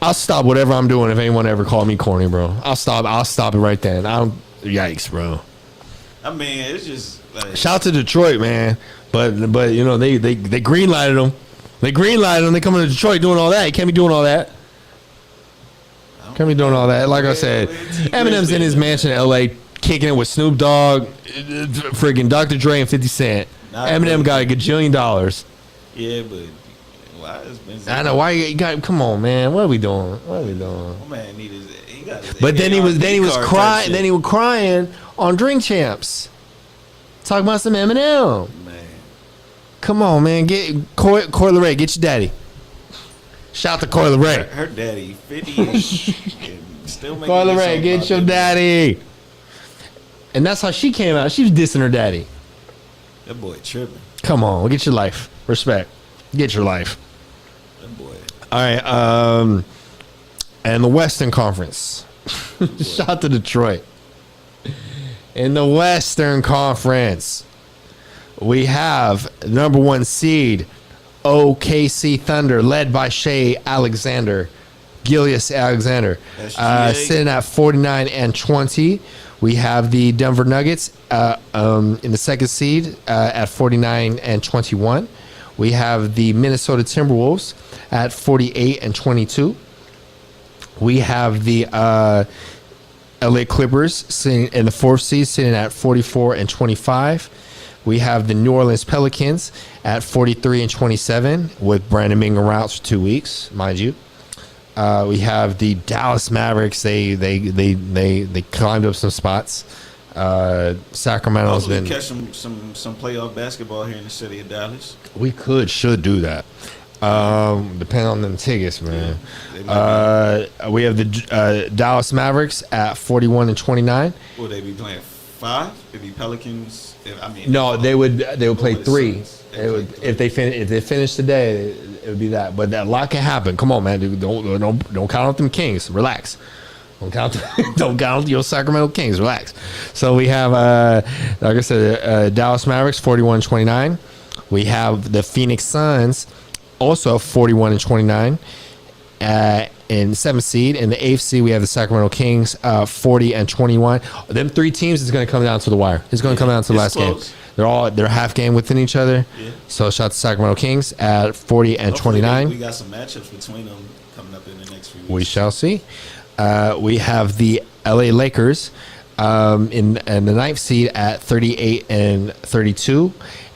B: I'll stop whatever I'm doing if anyone ever called me corny, bro. I'll stop it right then. Yikes, bro.
C: I mean, it's just like,
B: shout out to Detroit, man. But you know, they green lighted them. They green lighted them. They coming to Detroit doing all that. You can't be doing all that. Can't be doing all that. Like I said, Eminem's in his mansion in L.A. kicking it with Snoop Dogg, freaking Dr. Dre, and 50 Cent. Eminem got a gajillion dollars.
C: Yeah, but why is Benzino?
B: I know why you got. Come on, man. What are we doing?
C: My man he got his
B: But then he was crying.
C: type
B: Then he was crying on Drink Champs, talking about some Eminem.
C: Man.
B: Come on, man. Get Coi Leray. Get your daddy. Shout to Coi Leray.
C: Her daddy 50 and still making
B: Coi Leray, get your daddy. And that's how she came out. She was dissing her daddy.
C: That boy tripping.
B: Come on, get your life. Respect. Get your life.
C: That boy.
B: All right. And the Western Conference. Shout to Detroit. In the Western Conference, we have number 1 seed OKC Thunder, led by Shea Alexander, Gilius Alexander, sitting at 49 and 20. We have the Denver Nuggets in the 2nd seed at 49 and 21. We have the Minnesota Timberwolves at 48 and 22. We have the LA Clippers sitting in the 4th seed, sitting at 44 and 25. We have the New Orleans Pelicans at 43 and 27 with Brandon Ingram out for 2 weeks, mind you. We have the Dallas Mavericks. They climbed up some spots. Sacramento's been
C: catch some playoff basketball here in the city of Dallas.
B: We should do that. Depending on them tickets, man.
C: They might
B: We have the Dallas Mavericks at 41-29.
C: Will they be playing 5? It'd be Pelicans.
B: No, they would play
C: with the
B: 3.
C: Suns.
B: It would, if they finish today, it would be that. But a lot can happen. Come on, man. Dude, don't count out them Kings. Relax. Don't count your Sacramento Kings. Relax. So we have, like I said, Dallas Mavericks 41-29. We have the Phoenix Suns also 41-29. In 7th seed. In the 8th seed, we have the Sacramento Kings 40-21. Them 3 teams is going to come down to the wire. It's going to come down to the last
C: close.
B: game. They're half game within each other.
C: Yeah.
B: So shout out to Sacramento Kings at 40-29.
C: We got some matchups between them coming up in the next few weeks.
B: We shall see. We have the LA Lakers in the 9th seed at 38-32.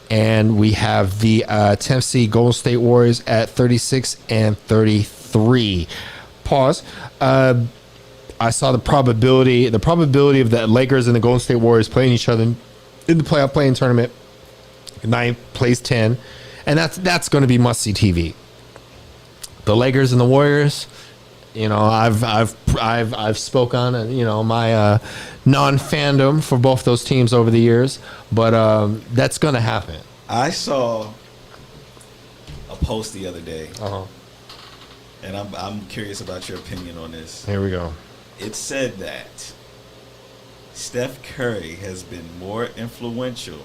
B: And we have the 10th seed Golden State Warriors at 36-33. Pause. I saw the probability of the Lakers and the Golden State Warriors playing each other in the playoff playing tournament. 9 plays 10, and that's going to be must see TV. The Lakers and the Warriors. You know, I've spoke on my non fandom for both those teams over the years, but that's going to happen.
C: I saw a post the other day, and I'm curious about your opinion on this.
B: Here we go.
C: It said that Steph Curry has been more influential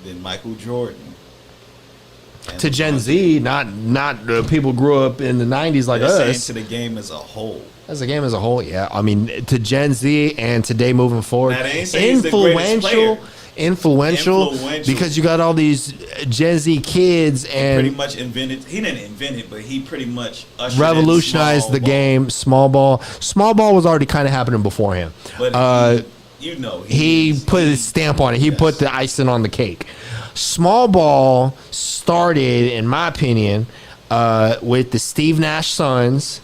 C: than Michael Jordan. And
B: To Gen Z, not people grew up in the 90s like
C: they're saying
B: us.
C: to the game as a whole.
B: As a game as a whole, yeah. I mean, to Gen Z and today moving forward,
C: Now, they ain't saying he's the greatest player.
B: influential,
C: Influential.
B: because you got all these Gen Z kids
C: Pretty
B: and
C: much invented. He didn't invent it, but he pretty much ushered
B: revolutionized
C: in
B: the
C: small
B: game. Small ball was already kind of happening before him.
C: ball. But
B: He put his stamp on it. He put the icing on the cake. Small ball started, in my opinion, with the Steve Nash Suns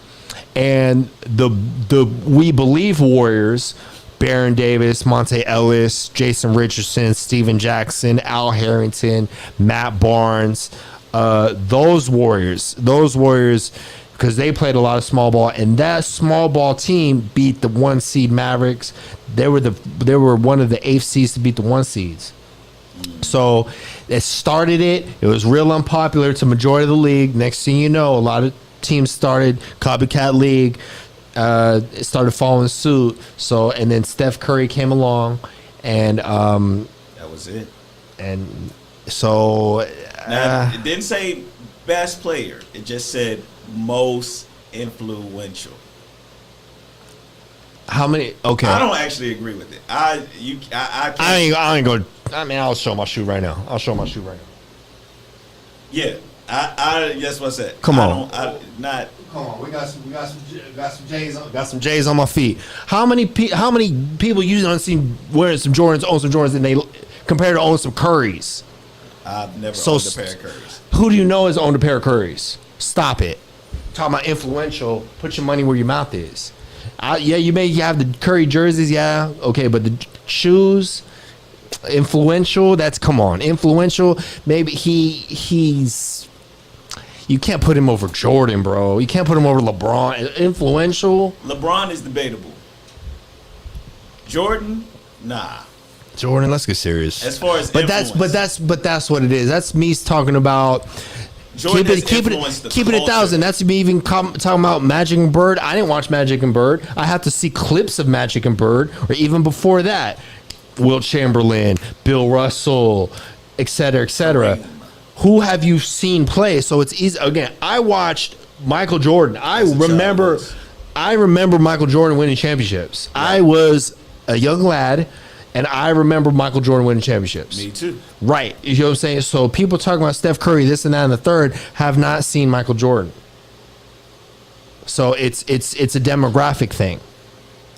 B: and the We Believe Warriors. Baron Davis, Monte Ellis, Jason Richardson, Steven Jackson, Al Harrington, Matt Barnes. Those Warriors, because they played a lot of small ball, and that small ball team beat the 1 seed Mavericks. They were one of the 8th seeds to beat the 1 seeds. So it started it. It was real unpopular to majority of the league. Next thing you know, a lot of teams started copycat league. It started following suit. So, and then Steph Curry came along, and
C: that was it.
B: and so
C: Now, it didn't say best player. It just said most influential.
B: how many? Okay,
C: I don't actually agree with it. I can't.
B: I ain't go. I mean, I'll show my shoe right now.
C: Yeah, that's what I said.
B: Come
C: I
B: on.
C: don't, not.
B: Come on, we got some J's on. Got some J's on my feet. How many people you don't see wearing some Jordans, own some Jordans, and they compared to own some Currys?
C: I've never
B: So
C: owned a pair of Currys.
B: Who do you know has owned a pair of Currys? Stop it. Talking about influential. Put your money where your mouth is. Yeah, you may have the Curry jerseys. Yeah, okay, but the shoes. Influential. That's come on. Influential. Maybe he's. You can't put him over Jordan, bro. You can't put him over LeBron. Influential.
C: LeBron is debatable. Jordan, nah.
B: Jordan, let's get serious.
C: As far as
B: but
C: influence.
B: that's what it is. That's me talking about.
C: Jordan has
B: Keep
C: influenced the
B: it
C: culture.
B: 1,000. That's me even talking about Magic and Bird. I didn't watch Magic and Bird. I have to see clips of Magic and Bird, or even before that, Wilt Chamberlain, Bill Russell, et cetera, et cetera. Who have you seen play? So it's easy. Again, I watched Michael Jordan. I remember Michael Jordan winning championships. I was a young lad, and I remember Michael Jordan winning championships.
C: Me too.
B: Right. You know what I'm saying? So people talking about Steph Curry, this and that, and the third, have not seen Michael Jordan. So it's a demographic thing.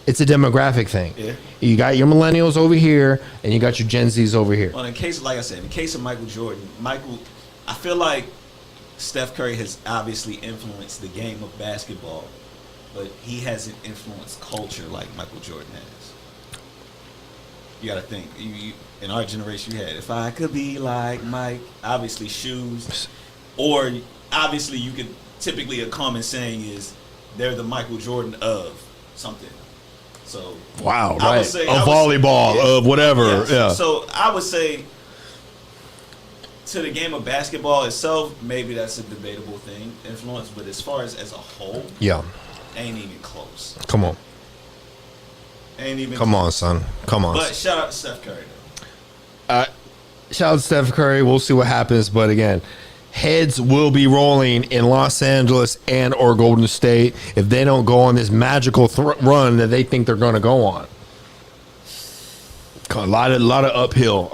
B: It's a demographic thing.
C: Yeah.
B: You got your millennials over here, and you got your Gen Zs over here.
C: Well, like I said, in the case of Michael Jordan, I feel like Steph Curry has obviously influenced the game of basketball, but he hasn't influenced culture like Michael Jordan has. You got to think. You in our generation, you had "If I Could Be Like Mike." Obviously, shoes. Or obviously, you could typically a common saying is they're the Michael Jordan of something. So
B: Wow,
C: I would
B: right?
C: say-
B: Of
C: I would-
B: volleyball,
C: yeah.
B: of whatever.
C: Yes.
B: Yeah.
C: So I would say to the game of basketball itself, maybe that's a debatable thing, influence. But as far as a whole,
B: Yeah.
C: ain't even close.
B: Come on.
C: Ain't even.
B: Come
C: close.
B: on, son. Come on.
C: But shout out to Steph Curry though.
B: Shout out to Steph Curry. We'll see what happens. But again, heads will be rolling in Los Angeles and or Golden State if they don't go on this magical run that they think they're going to go on. A lot of uphill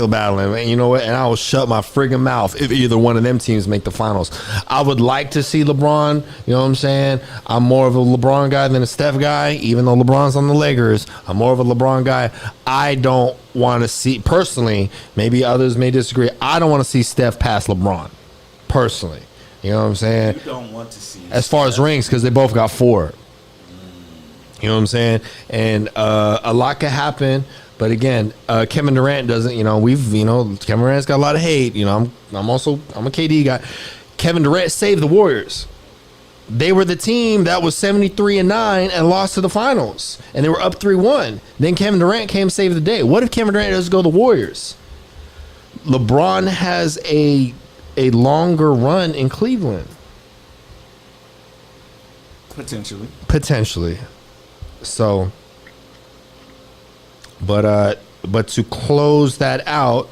B: battling. And you know what? And I will shut my friggin' mouth if either one of them teams make the finals. I would like to see LeBron. You know what I'm saying? I'm more of a LeBron guy than a Steph guy, even though LeBron's on the Lakers. I'm more of a LeBron guy. I don't want to see, personally, maybe others may disagree, I don't want to see Steph pass LeBron, personally. You know what I'm saying?
C: You don't want to see
B: As far as rings, because they both got 4. You know what I'm saying? And a lot could happen. But again, Kevin Durant doesn't, Kevin Durant's got a lot of hate. I'm a KD guy. Kevin Durant saved the Warriors. They were the team that was 73-9 and lost to the finals. And they were up 3-1. Then Kevin Durant came to save the day. What if Kevin Durant doesn't go to the Warriors? LeBron has a longer run in Cleveland. Potentially. So, but to close that out,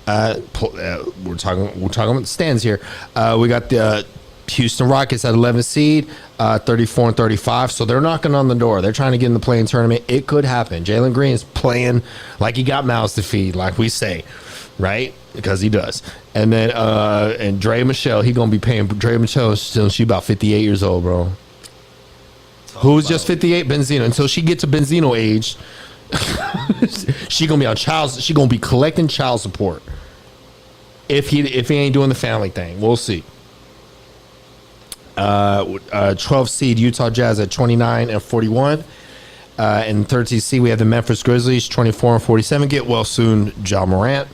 B: we're talking about the stands here. We got the Houston Rockets at 11 seed, 34 and 35. So they're knocking on the door. They're trying to get in the play-in tournament. It could happen. Jalen Green's playing like he got mouths to feed, like we say, right? Because he does. And then and Dre Michelle, he gonna be paying Dre Michelle until she about 58 years old, bro. Who's just 58? Benzino. Until she gets to Benzino age, she gonna be collecting child support. If he ain't doing the family thing, we'll see. 12 seed Utah Jazz at 29 and 41. And 13 seed we have the Memphis Grizzlies 24 and 47. Get well soon, Ja Morant.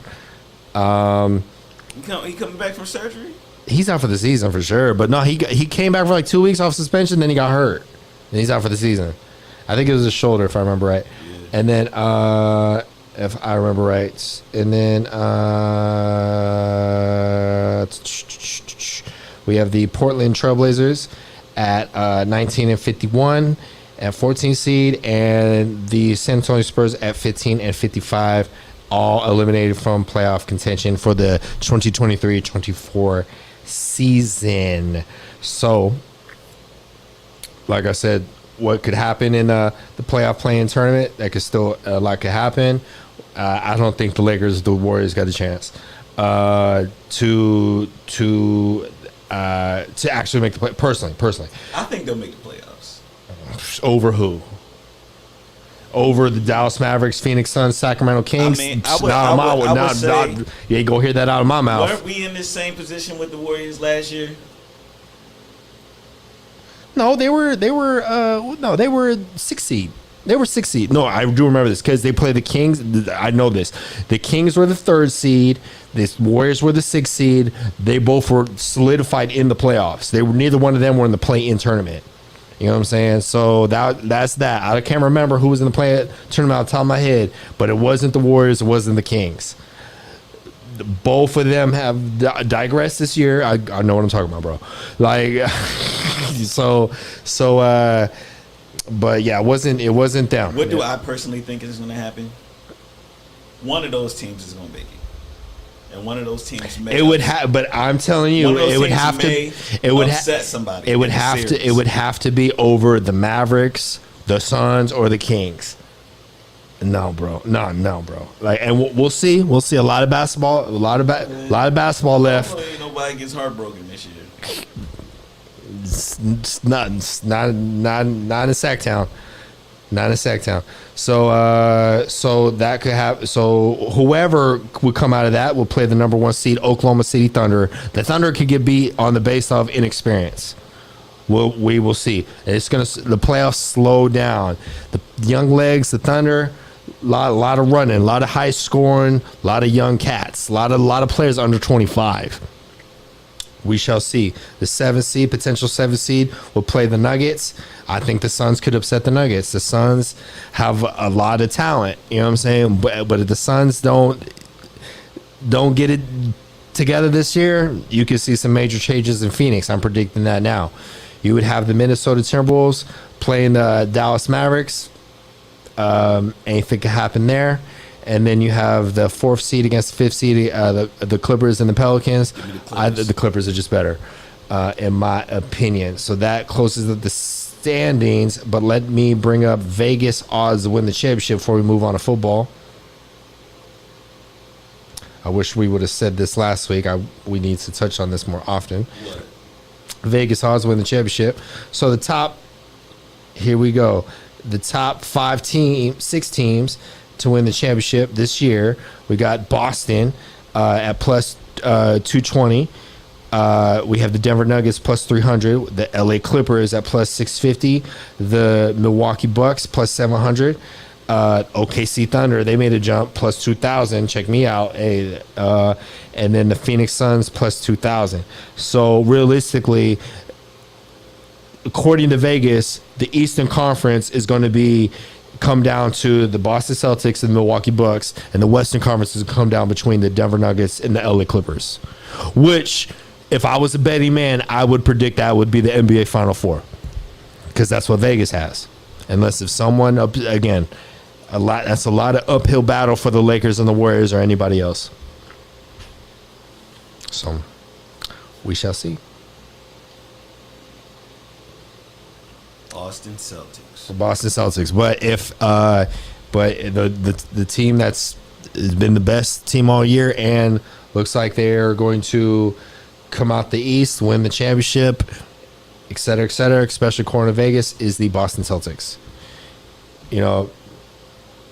C: He coming back from surgery?
B: He's out for the season for sure. But no, he came back for like 2 weeks off suspension, then he got hurt. And he's out for the season. I think it was his shoulder, if I remember right. Yeah. And then, if I remember right, and then we have the Portland Trailblazers at 19 and 51 at 14 seed, and the San Antonio Spurs at 15 and 55, all eliminated from playoff contention for the 2023-24 season. So, like I said, what could happen in the playoff play-in tournament? That could still a lot could happen. I don't think the Lakers, the Warriors, got a chance to actually make the play. Personally,
C: I think they'll make the playoffs.
B: Over who? Over the Dallas Mavericks, Phoenix Suns, Sacramento Kings.
C: I would say,
B: you go hear that out of my mouth.
C: Weren't we in the same position with the Warriors last year?
B: No, they were 6 seed. They were 6 seed. No, I do remember this because they played the Kings. I know this. The Kings were the 3rd seed. The Warriors were the 6th seed. They both were solidified in the playoffs. Neither one of them were in the play-in tournament. You know what I'm saying? So that's that. I can't remember who was in the play-in tournament off the top of my head, but it wasn't the Warriors. It wasn't the Kings. Both of them have digressed this year. I know what I'm talking about, bro. Like, but yeah, it wasn't them.
C: What do I personally think is going to happen? One of those teams is going to make it, and one of those teams may.
B: It would have, but I'm telling you, it would have to. It would
C: upset somebody.
B: It would have to. It would have to be over the Mavericks, the Suns, or the Kings. No, bro. No, bro. Like, and we'll see. We'll see a lot of basketball. A lot of basketball left.
C: Ain't nobody gets heartbroken this year.
B: It's not in Sacktown. Not in Sacktown. So that could happen. So whoever would come out of that will play the number 1 seed, Oklahoma City Thunder. The Thunder could get beat on the base of inexperience. We will see. It's the playoffs slow down. The young legs, the Thunder. A lot of running, a lot of high scoring, a lot of young cats, a lot of players under 25. We shall see. The 7th seed, potential 7th seed, will play the Nuggets. I think the Suns could upset the Nuggets. The Suns have a lot of talent. You know what I'm saying? But if the Suns don't get it together this year, you could see some major changes in Phoenix. I'm predicting that now. You would have the Minnesota Timberwolves playing the Dallas Mavericks. Anything could happen there. And then you have the 4th seed against the 5th seed, the Clippers and the Pelicans. The Clippers are just better, in my opinion. So that closes up the standings. But let me bring up Vegas odds to win the championship before we move on to football. I wish we would have said this last week. We need to touch on this more often.
C: What?
B: Vegas odds to win the championship. So the top, here we go. The top 6 teams to win the championship this year. We got Boston at plus 220. We have the Denver Nuggets plus 300. The LA Clippers at plus 650. The Milwaukee Bucks plus 700. OKC Thunder, they made a jump plus 2,000. Check me out. Hey, and then the Phoenix Suns plus 2,000. So realistically, according to Vegas, the Eastern Conference is going to come down to the Boston Celtics and the Milwaukee Bucks, and the Western Conference is going to come down between the Denver Nuggets and the LA Clippers. Which, if I was a betting man, I would predict that would be the NBA Final Four, because that's what Vegas has. Unless if someone that's a lot of uphill battle for the Lakers and the Warriors or anybody else. So we shall see.
C: Boston Celtics.
B: Boston Celtics. But if the team that's has been the best team all year and looks like they're going to come out the East, win the championship, et cetera, especially according to Vegas, is the Boston Celtics. You know,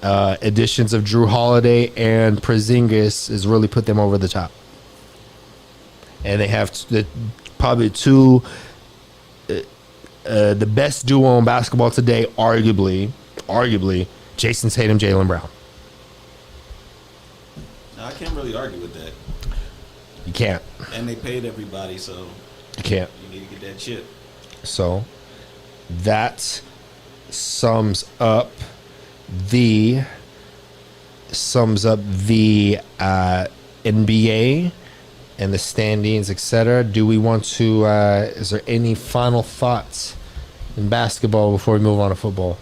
B: additions of Drew Holiday and Porzingis has really put them over the top. And they have probably the best duo in basketball today, arguably, Jason Tatum, Jaylen Brown.
C: No, I can't really argue with that.
B: You can't.
C: And they paid everybody, so
B: You can't.
C: you need to get that chip.
B: So that sums up the NBA and the standings, etc. Do we want to? Is there any final thoughts in basketball before we move on to football?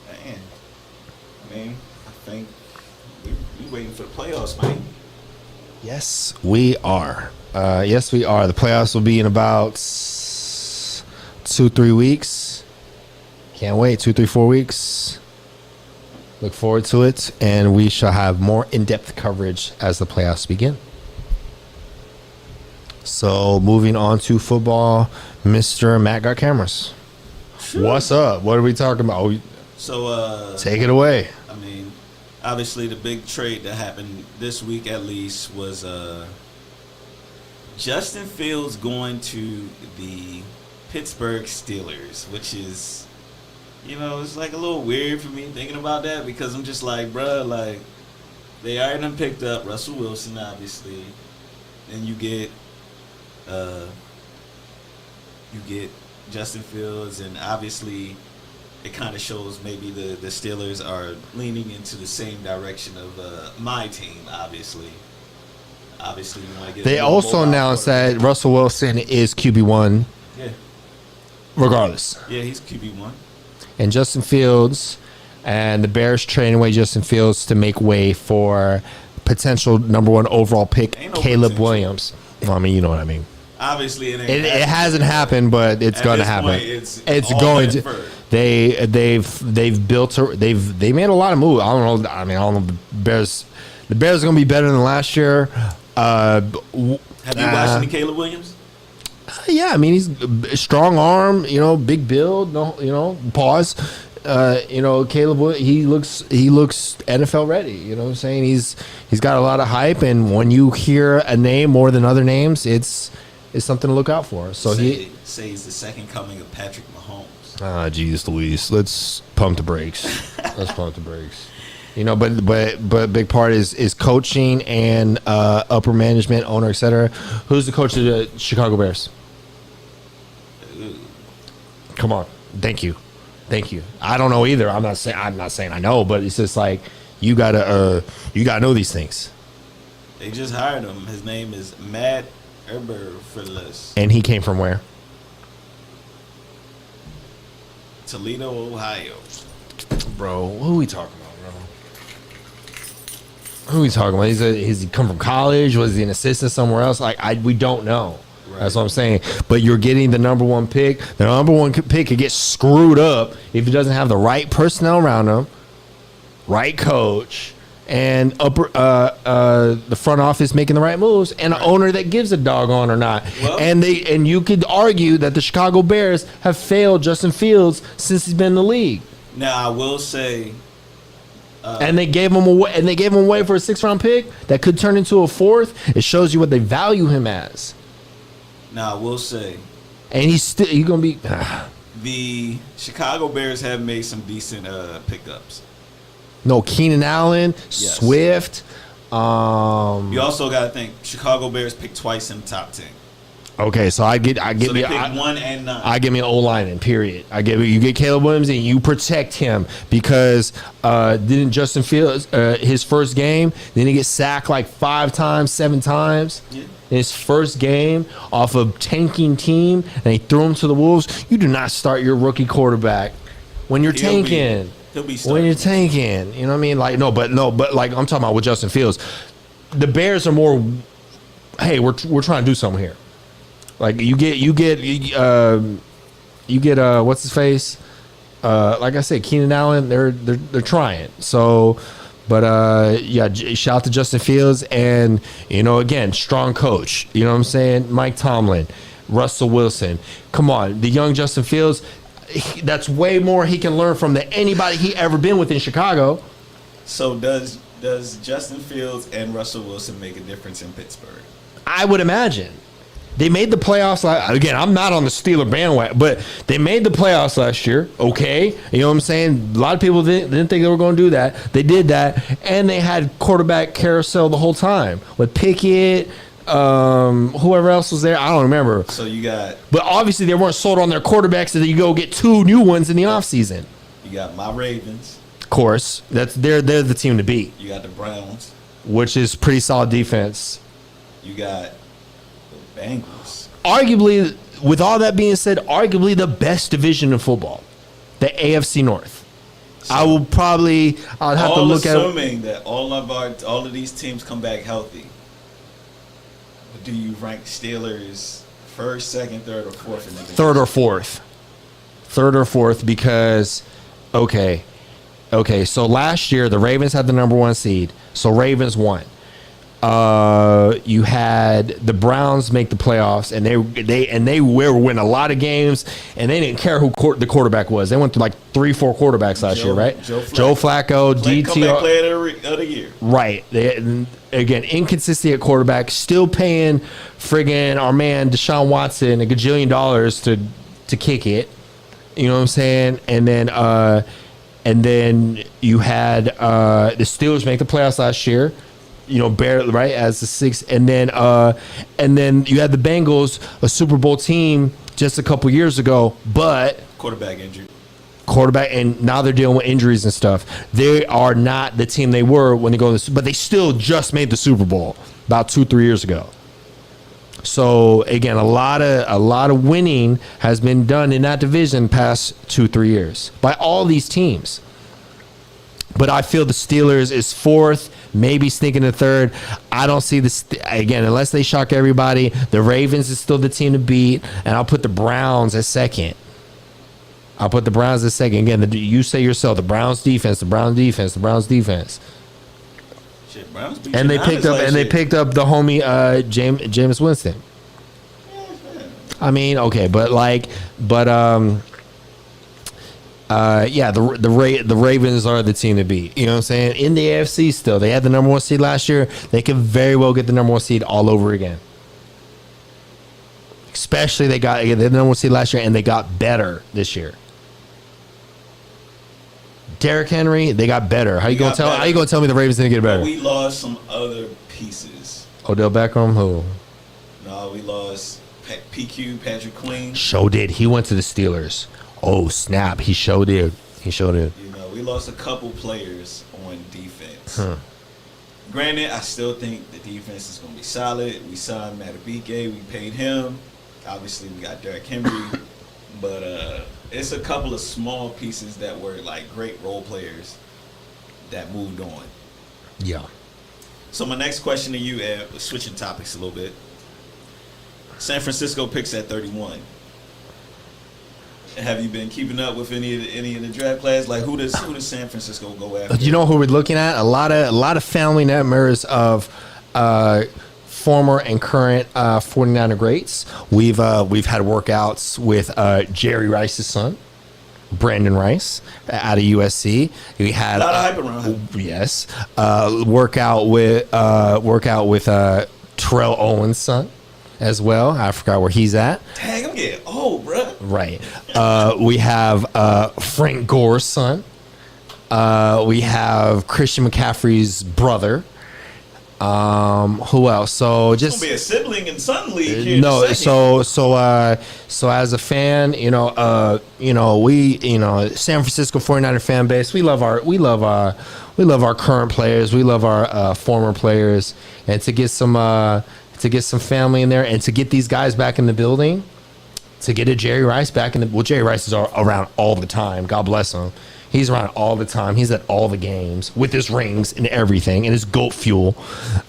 C: Man, I mean, I think we waiting for the playoffs, man.
B: Yes, we are. Yes, we are. The playoffs will be in about 2-3 weeks. Can't wait. 2, 3, 4 weeks. Look forward to it, and we shall have more in-depth coverage as the playoffs begin. So, moving on to football, Mr. Matt got cameras. What's up? What are we talking about?
C: So,
B: Take it away.
C: I mean, obviously the big trade that happened this week at least was Justin Fields going to the Pittsburgh Steelers, which is, you know, it's like a little weird for me thinking about that, because I'm just like, bruh, like, they already done picked up Russell Wilson, obviously. Then you get Justin Fields, and obviously it kind of shows maybe the Steelers are leaning into the same direction of my team, obviously. Obviously, you want to get.
B: They also announced that Russell Wilson is QB1
C: Yeah,
B: regardless.
C: yeah, he's QB1.
B: And Justin Fields and the Bears trading away Justin Fields to make way for potential number 1 overall pick,
C: Ain't no
B: Caleb
C: potential.
B: Williams. Well, I mean, you know what I mean.
C: Obviously, it
B: It hasn't happened, but it's
C: At
B: going to
C: this
B: happen.
C: point, it's all
B: going to.
C: inferred.
B: They've built. They made a lot of moves. I don't know. I don't know. The Bears are going to be better than last year.
C: Have you watched any Caleb Williams?
B: Yeah, I mean, he's a strong arm, you know, big build, no, you know, pause. You know, Caleb, he looks NFL ready, you know what I'm saying? He's got a lot of hype, and when you hear a name more than other names, it's something to look out for. So
C: say he's the second coming of Patrick Mahomes.
B: Jesus Louise, let's pump the brakes. You know, but big part is coaching and upper management, owner, etc. Who's the coach of the Chicago Bears? Come on, thank you. I don't know either. I'm not saying I know, but it's just like you gotta know these things.
C: They just hired him. His name is Matt Eberflus.
B: And he came from where?
C: Toledo, Ohio.
B: Bro, who are we talking about, bro? Who are we talking about? He's he come from college? Was he an assistant somewhere else? Like we don't know.
C: Right.
B: That's what I'm saying. But you're getting the number one pick. The number one pick could get screwed up if he doesn't have the right personnel around him, right coach, and the front office making the right moves, and an owner that gives a doggone or not.
C: Well,
B: and you could argue that the Chicago Bears have failed Justin Fields since he's been in the league.
C: Now I will say,
B: and they gave him away. And they gave him away for a 6th-round pick that could turn into a 4th. It shows you what they value him as.
C: now I will say,
B: And he's gonna be.
C: the Chicago Bears have made some decent pickups.
B: No, Keenan Allen,
C: Yes.
B: Swift.
C: You also got to think Chicago Bears picked twice in the top 10.
B: Okay, so I get
C: So they
B: me.
C: picked 1 and 9.
B: I give me an O lineman. Period. You get Caleb Williams and you protect him because didn't Justin Fields his first game? Didn't he get sacked like 5 times, 7 times?
C: Yeah.
B: In his first game off a tanking team, and they threw him to the Wolves. You do not start your rookie quarterback when you're
C: He'll be-
B: tanking.
C: he'll be
B: when
C: starting.
B: you're tanking. You know what I mean? Like but like I'm talking about with Justin Fields. The Bears are more. Hey, we're trying to do something here. Like you get what's his face? Like I said, Keenan Allen. They're trying. So, but yeah, shout out to Justin Fields, and again, strong coach. You know what I'm saying? Mike Tomlin, Russell Wilson. Come on, the young Justin Fields. That's way more he can learn from than anybody he ever been with in Chicago.
C: So does Justin Fields and Russell Wilson make a difference in Pittsburgh?
B: I would imagine. They made the playoffs. Again, I'm not on the Steeler bandwagon, but they made the playoffs last year. Okay. You know what I'm saying? A lot of people didn't think they were going to do that. They did that, and they had quarterback carousel the whole time with Pickett, whoever else was there. I don't remember.
C: So you got
B: But obviously, they weren't sold on their quarterbacks, so you go get 2 new ones in the offseason.
C: my Ravens.
B: Of course, they're the team to beat,
C: You got the Browns.
B: which is pretty solid defense.
C: You got the Bengals.
B: Arguably, with all that being said, arguably the best division in football, the AFC North. I'd have to look at it.
C: Assuming that all of these teams come back healthy, do you rank Steelers first, second, third, or fourth in the division?
B: Third or fourth, because okay, so last year the Ravens had the number 1 seed, so Ravens won. You had the Browns make the playoffs, and they were winning a lot of games, and they didn't care who the quarterback was. They went through like 3-4 quarterbacks last year, right?
C: Joe
B: Flacco,
C: Comeback
B: DTR,
C: player of the year.
B: right? Again, inconsistent at quarterback, still paying friggin' our man Deshaun Watson $1 gajillion to kick it. You know what I'm saying? And then you had the Steelers make the playoffs last year. Barely, right, as the 6th, and then you had the Bengals, a Super Bowl team just a couple years ago, but
C: Quarterback injury.
B: and now they're dealing with injuries and stuff. They are not the team they were when they go to but they still just made the Super Bowl about 2-3 years ago. So again, a lot of winning has been done in that division past 2-3 years by all these teams. But I feel the Steelers is 4th, maybe sneaking to 3rd. I don't see this again unless they shock everybody. The Ravens is still the team to beat, and I'll put the Browns at 2nd. Again, you say yourself, the Browns defense.
C: Shit, Browns beat
B: And they
C: Giannis
B: picked up
C: last year.
B: the homie Jameis Winston. I mean, okay, yeah, the Ravens are the team to beat. You know what I'm saying? In the AFC still. They had the number 1 seed last year. They could very well get the number 1 seed all over again. Especially they had the number 1 seed last year, and they got better this year. Derrick Henry, they got better. How you gonna
C: got
B: tell?
C: better.
B: How you gonna tell me the Ravens didn't get
C: But
B: better?
C: we lost some other pieces.
B: Odell Beckham, who?
C: No, we lost PQ, Patrick Queen.
B: Show did. He went to the Steelers. Oh snap! He showed did. He showed it.
C: You know, we lost a couple players on defense. Granted, I still think the defense is going to be solid. We signed Matabike. We paid him. Obviously, we got Derrick Henry. But it's a couple of small pieces that were like great role players that moved on.
B: Yeah.
C: So my next question to you, Ed, switching topics a little bit. San Francisco picks at 31. Have you been keeping up with any of the draft class? Like who does San Francisco go after?
B: You know who we're looking at? A lot of family members of former and current 49er greats. We've had workouts with Jerry Rice's son, Brandon Rice, out of USC. We had
C: a lot of hype around him.
B: Yes, workout with Terrell Owens' son as well. I forgot where he's at.
C: Dang, I'm getting old, bro.
B: Right. We have Frank Gore's son. We have Christian McCaffrey's brother. Who else? So just
C: It's gonna be a sibling and son league here.
B: no.
C: in a second.
B: So as a fan, we San Francisco 49er fan base. We love our current players. We love our former players, and to get some family in there, and to get these guys back in the building, to get a Jerry Rice back in the Jerry Rice is around all the time. God bless him. He's around all the time. He's at all the games with his rings and everything and his goat fuel.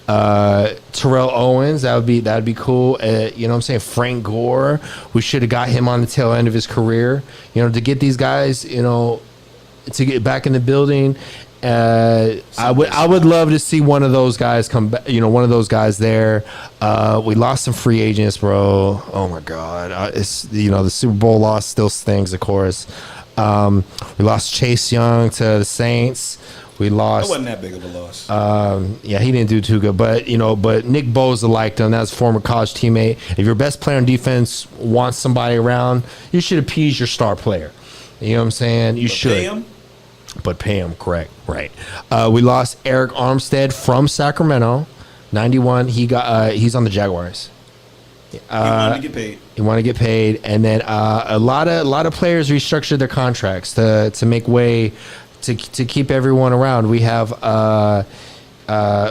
B: Terrell Owens, that'd be cool. You know what I'm saying? Frank Gore, we should have got him on the tail end of his career. To get these guys, to get back in the building. I would love to see one of those guys come back. One of those guys there. We lost some free agents, bro. Oh my God! It's the Super Bowl loss still stings, of course. We lost Chase Young to the Saints. We lost.
C: That wasn't that big of a loss.
B: Yeah, he didn't do too good, but Nick Bosa liked him. That's a former college teammate. If your best player on defense wants somebody around, you should appease your star player. You know what I'm saying? You should.
C: Pay him?
B: But pay him, correct, right. We lost Eric Armstead from Sacramento, 91. He's on the Jaguars.
C: He wanted to get paid.
B: He wanted to get paid, and then a lot of players restructured their contracts to make way to keep everyone around. We have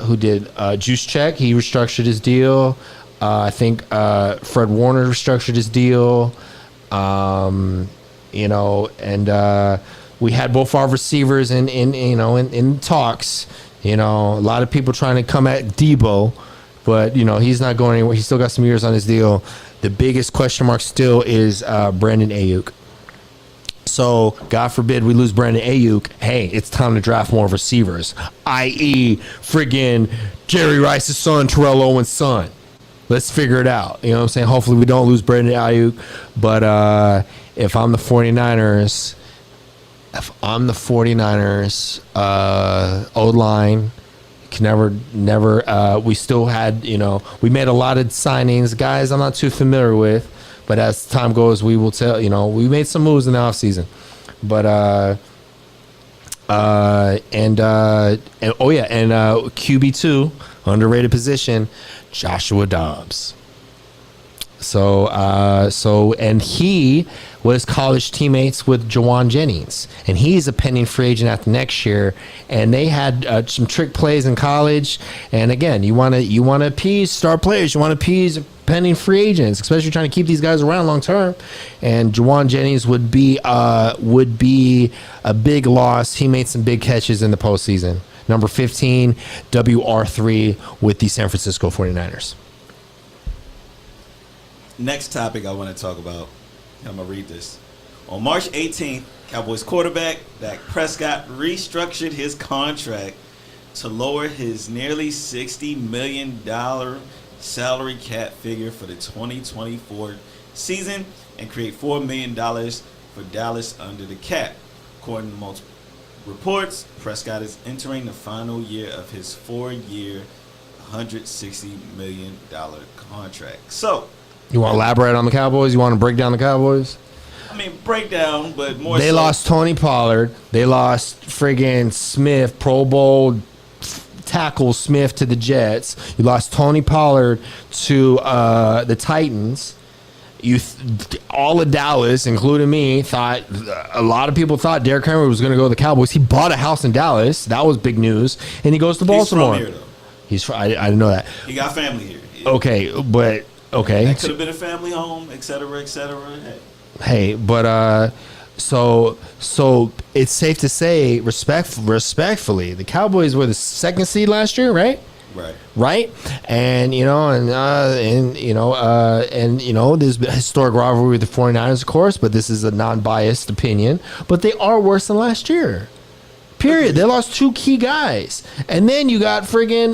B: who did Juice Check. He restructured his deal. I think Fred Warner restructured his deal. And we had both our receivers in talks. A lot of people trying to come at Debo, but he's not going anywhere. He's still got some years on his deal. The biggest question mark still is Brandon Ayuk. So God forbid we lose Brandon Ayuk. Hey, it's time to draft more receivers, i.e., friggin' Jerry Rice's son, Terrell Owens' son. Let's figure it out. You know what I'm saying? Hopefully we don't lose Brandon Ayuk. But if I'm the 49ers. O-line can never. We still had, we made a lot of signings, guys I'm not too familiar with, but as time goes, we will tell. We made some moves in the offseason, but QB2 underrated position, Joshua Dobbs. And he was college teammates with Jawan Jennings, and he's a pending free agent after next year. And they had some trick plays in college. And again, you want to appease star players, you want to appease pending free agents, especially trying to keep these guys around long term. And Jawan Jennings would be a big loss. He made some big catches in the postseason. Number 15, WR3 with the San Francisco 49ers.
C: Next topic I want to talk about. I'm going to read this. On March 18th, Cowboys quarterback Dak Prescott restructured his contract to lower his nearly $60 million salary cap figure for the 2024 season and create $4 million for Dallas under the cap. According to multiple reports, Prescott is entering the final year of his 4-year, $160 million contract. So,
B: you want to elaborate on the Cowboys? You want to break down the Cowboys?
C: I mean, breakdown, but more.
B: They
C: so,
B: lost Tony Pollard. They lost friggin' Smith, Pro Bowl tackle Smith to the Jets. You lost Tony Pollard to the Titans. All of Dallas, including me, thought a lot of people thought Derrick Henry was going to go to the Cowboys. He bought a house in Dallas. That was big news, and he goes to Baltimore.
C: He's from here, though.
B: He's from, I didn't know that.
C: He got family here.
B: Okay, but okay.
C: That could have been a family home, et cetera, et cetera.
B: Hey, but so it's safe to say, respectfully, the Cowboys were the second seed last year, right? Right, and there's been historic rivalry with the 49ers, of course, but this is a non-biased opinion. But they are worse than last year. Period. They lost two key guys, and then you got friggin'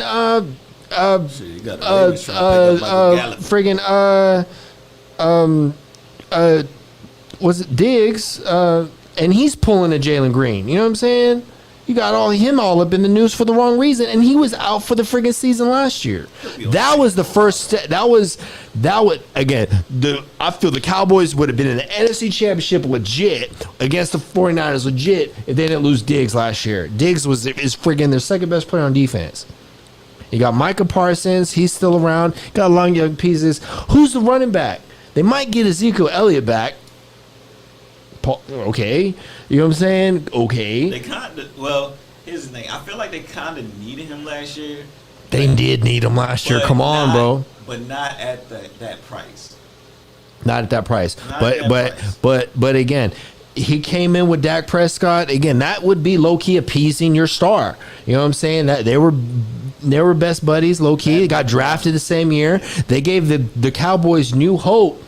B: was it Diggs? And he's pulling a Jalen Green. You know what I'm saying? You got him all up in the news for the wrong reason, and he was out for the friggin' season last year. That was the first step. That would again. I feel the Cowboys would have been in the NFC Championship legit against the 49ers legit if they didn't lose Diggs last year. Diggs is friggin' their second best player on defense. You got Micah Parsons. He's still around. Got a lot of young pieces. Who's the running back? They might get Ezekiel Elliott back. Okay, you know what I'm saying? Okay.
C: They here's the thing. I feel like they kind of needed him last year.
B: They did need him last year. Come on, bro.
C: But not at that price.
B: Not at that price. But again, he came in with Dak Prescott. Again, that would be low key appeasing your star. You know what I'm saying? That they were best buddies, low key. They got drafted the same year. They gave the Cowboys new hope.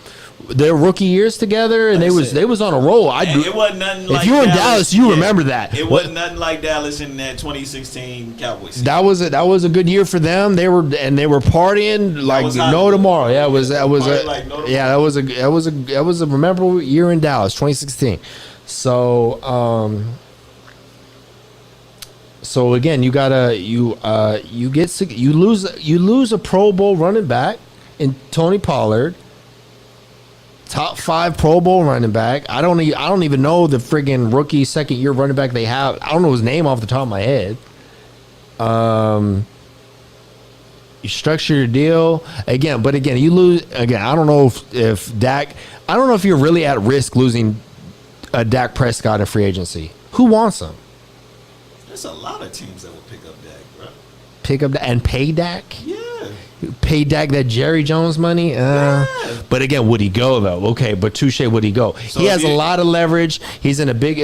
B: Their rookie years together, and they was on a roll.
C: It wasn't nothing like
B: if you were in Dallas, you remember that.
C: It wasn't nothing like Dallas in that 2016 Cowboys season.
B: That was a good year for them. They were partying like no tomorrow. Yeah, that was a memorable year in Dallas, 2016. So again, you lose a Pro Bowl running back in Tony Pollard. Top 5 Pro Bowl running back. I don't even know the friggin' rookie second year running back they have. I don't know his name off the top of my head. You structure your deal again, but again, you lose again. I don't know if Dak. I don't know if you're really at risk losing a Dak Prescott in free agency. Who wants him?
C: There's a lot of teams that will pick up Dak, bro.
B: Pick up and pay Dak.
C: Yeah.
B: Pay Dak that Jerry Jones money. But again, would he go though? Okay, but touche, would he go? So he has a lot of leverage. He's in a big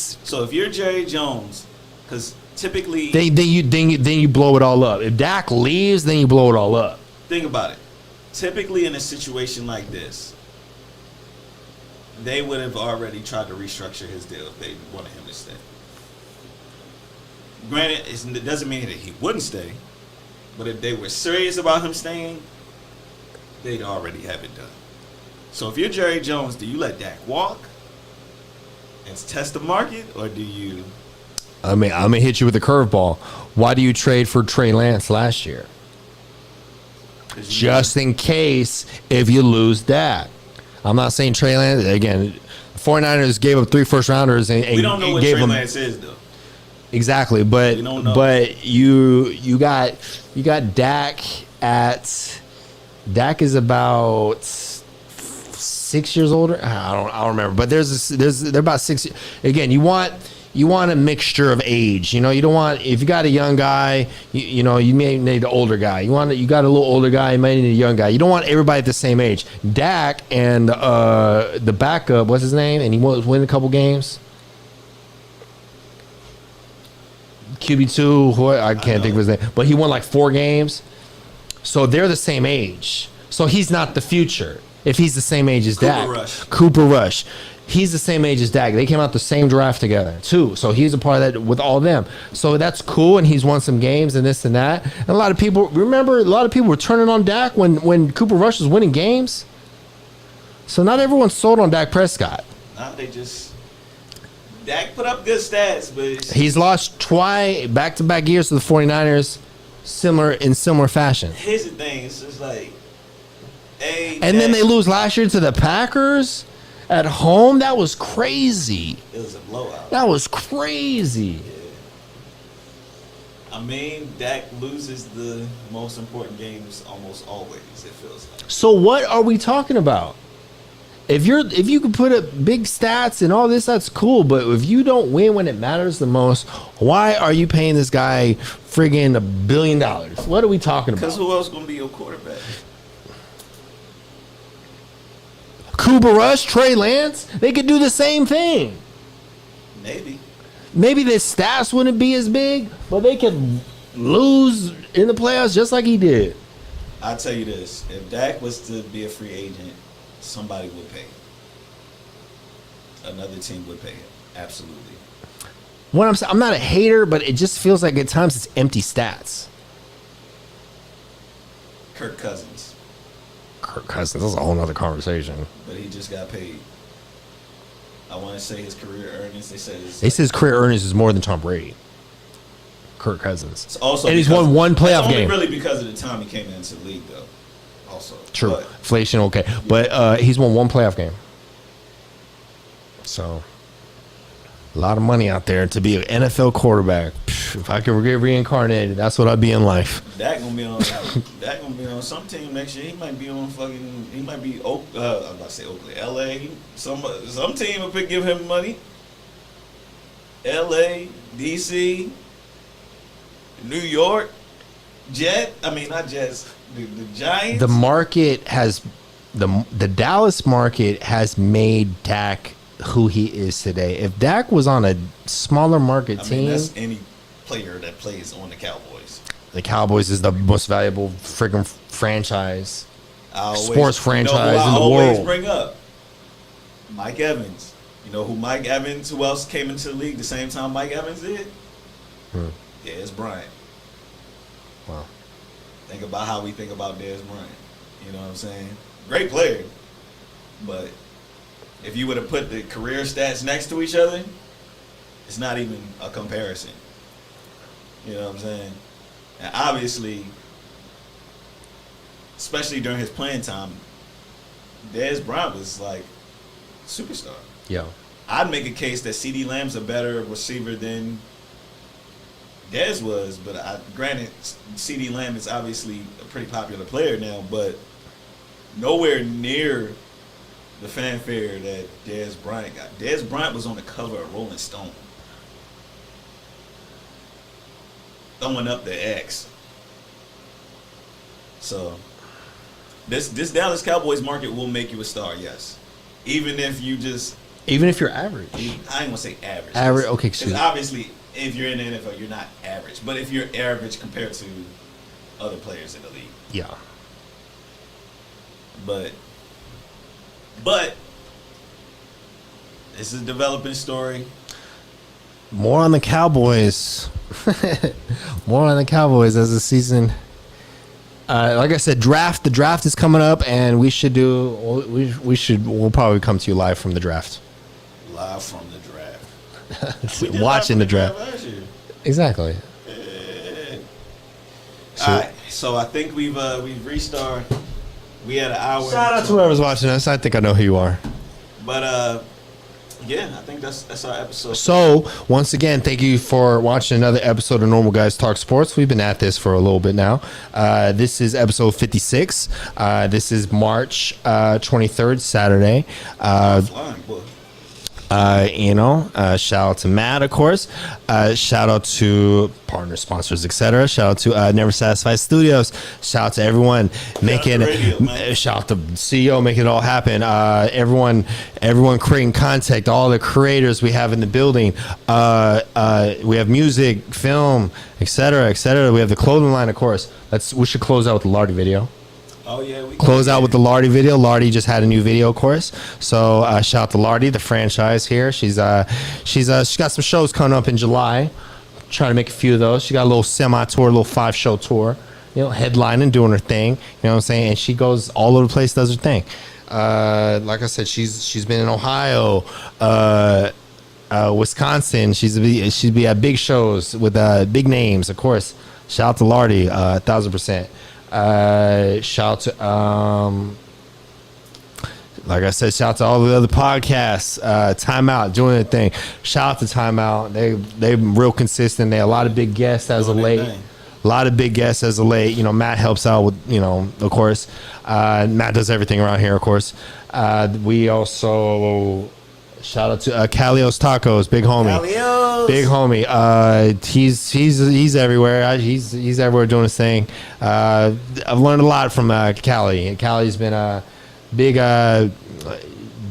B: so
C: if you're Jerry Jones, because typically
B: then you blow it all up. If Dak leaves, then you blow it all up.
C: Think about it. Typically in a situation like this, they would have already tried to restructure his deal if they wanted him to stay. Granted, it doesn't mean that he wouldn't stay. But if they were serious about him staying, they'd already have it done. So if you're Jerry Jones, do you let Dak walk and test the market, or do you?
B: I'm gonna hit you with a curveball. Why do you trade for Trey Lance last year? Just in case if you lose Dak. I'm not saying Trey Lance again. The 49ers gave up 3 first rounders and
C: we don't know what Trey Lance is though.
B: Exactly, but you got Dak at Dak is about 6 years older. I don't remember, but they're about 6. Again, you want a mixture of age. You know, you don't want if you got a young guy, you may need an older guy. You got a little older guy, you might need a young guy. You don't want everybody at the same age. Dak and the backup, what's his name? And he won a couple games. QB2, I can't think of his name, but he won like 4 games. So they're the same age. So he's not the future. If he's the same age as Dak. Cooper Rush. He's the same age as Dak. They came out the same draft together, too. So he's a part of that with all of them. So that's cool, and he's won some games and this and that. And a lot of people were turning on Dak when Cooper Rush was winning games. So not everyone's sold on Dak Prescott.
C: Now they just... Dak put up good stats, but
B: he's lost twice back-to-back years to the 49ers, in similar fashion.
C: Here's the thing: it's just like,
B: then they lose last year to the Packers, At home, that was crazy.
C: It was a blowout.
B: That was crazy.
C: I mean, Dak loses the most important games almost always, it feels like.
B: So what are we talking about? If you can put up big stats and all this, that's cool. But if you don't win when it matters the most, why are you paying this guy friggin' $1 billion? What are we talking about?
C: Because who else going to be your quarterback?
B: Cooper Rush, Trey Lance, they could do the same thing.
C: Maybe.
B: Maybe the stats wouldn't be as big, but they could lose in the playoffs just like he did.
C: I'll tell you this. If Dak was to be a free agent, somebody would pay. Another team would pay it. Absolutely.
B: What I'm saying, I'm not a hater, but it just feels like at times it's empty stats.
C: Kirk Cousins.
B: Kirk Cousins, that's a whole nother conversation.
C: But he just got paid. I want to say his career earnings, they said
B: They say his career earnings is more than Tom Brady. Kirk Cousins.
C: it's also
B: and he's
C: because-
B: won one playoff
C: it's only
B: game.
C: really because of the time he came into the league, though. Also.
B: True.
C: But
B: Inflation, okay. But he's won one playoff game. So, a lot of money out there to be an NFL quarterback. Psh, if I could get reincarnated, that's what I'd be in life.
C: Dak gonna be on. Dak gonna be on some team next year. He might be on fucking. He might be. I'm about to say Oakland, L.A. Some team will give him money. L.A., D.C., New York, Jet. I mean, not Jets. The Giants.
B: The market has, the Dallas market has made Dak who he is today. If Dak was on a smaller market
C: I mean,
B: team,
C: that's any player that plays on the Cowboys.
B: the Cowboys is the most valuable freaking franchise.
C: I always-
B: Sports franchise
C: you know who
B: in the
C: I always
B: world.
C: bring up Mike Evans. You know who Mike Evans? Who else came into the league the same time Mike Evans did? Yeah, it's Bryant.
B: Wow.
C: Think about how we think about Dez Bryant. You know what I'm saying? Great player, but if you would have put the career stats next to each other, it's not even a comparison. You know what I'm saying? And obviously, especially during his playing time, Dez Bryant was like superstar.
B: Yeah.
C: I'd make a case that CeeDee Lamb's a better receiver than Dez was, but granted, CeeDee Lamb is obviously a pretty popular player now, but nowhere near the fanfare that Dez Bryant got. Dez Bryant was on the cover of Rolling Stone, throwing up the X. So this Dallas Cowboys market will make you a star, yes. Even if
B: Even if you're average.
C: I ain't gonna say average.
B: Average, okay,
C: Because
B: excuse me.
C: obviously, if you're in the NFL, you're not average. But if you're average compared to other players in the league,
B: Yeah.
C: but it's a developing story.
B: More on the Cowboys. More on the Cowboys as the season. Like I said, the draft is coming up, and we'll probably come to you live from the draft.
C: Live from the draft. We did
B: Watching
C: live
B: the
C: from
B: draft.
C: last year.
B: Exactly.
C: All right, so I think we've reached our. We had an hour.
B: Shout out to whoever's watching us. I think I know who you are.
C: But yeah, I think that's our episode.
B: So, once again, thank you for watching another episode of Normal Guys Talk Sports. We've been at this for a little bit now. This is episode 56. This is March 23rd, Saturday.
C: Flying, boy.
B: Shout out to Matt, of course. Shout out to partner sponsors, etc. Shout out to Never Satisfied Studios. Shout out to everyone making.
C: radio, man.
B: Shout out to CEO making it all happen. Everyone creating content. All the creators we have in the building. We have music, film, etc., etc. We have the clothing line, of course. We should close out with the Lardy video.
C: Oh yeah, we
B: Close out with the Lardy video. Lardy just had a new video, of course. So shout out to Lardy, the franchise here. She's got some shows coming up in July. Trying to make a few of those. She got a little semi-tour, a little 5-show tour. Headlining, doing her thing. You know what I'm saying? And she goes all over the place, does her thing. Like I said, she's been in Ohio, Wisconsin. She'd be at big shows with big names, of course. Shout out to Lardy, 1,000%. Shout out to Like I said, shout out to all the other podcasts. Timeout doing their thing. Shout out to Timeout. They're real consistent. They have a lot of big guests as of late. A lot of big guests as of late. You know, Matt helps out with, you know, of course. Matt does everything around here, of course. We also shout out to Calios Tacos, big homie.
C: Calios.
B: Big homie. He's everywhere. He's everywhere doing his thing. I've learned a lot from Cali. And Cali's been a big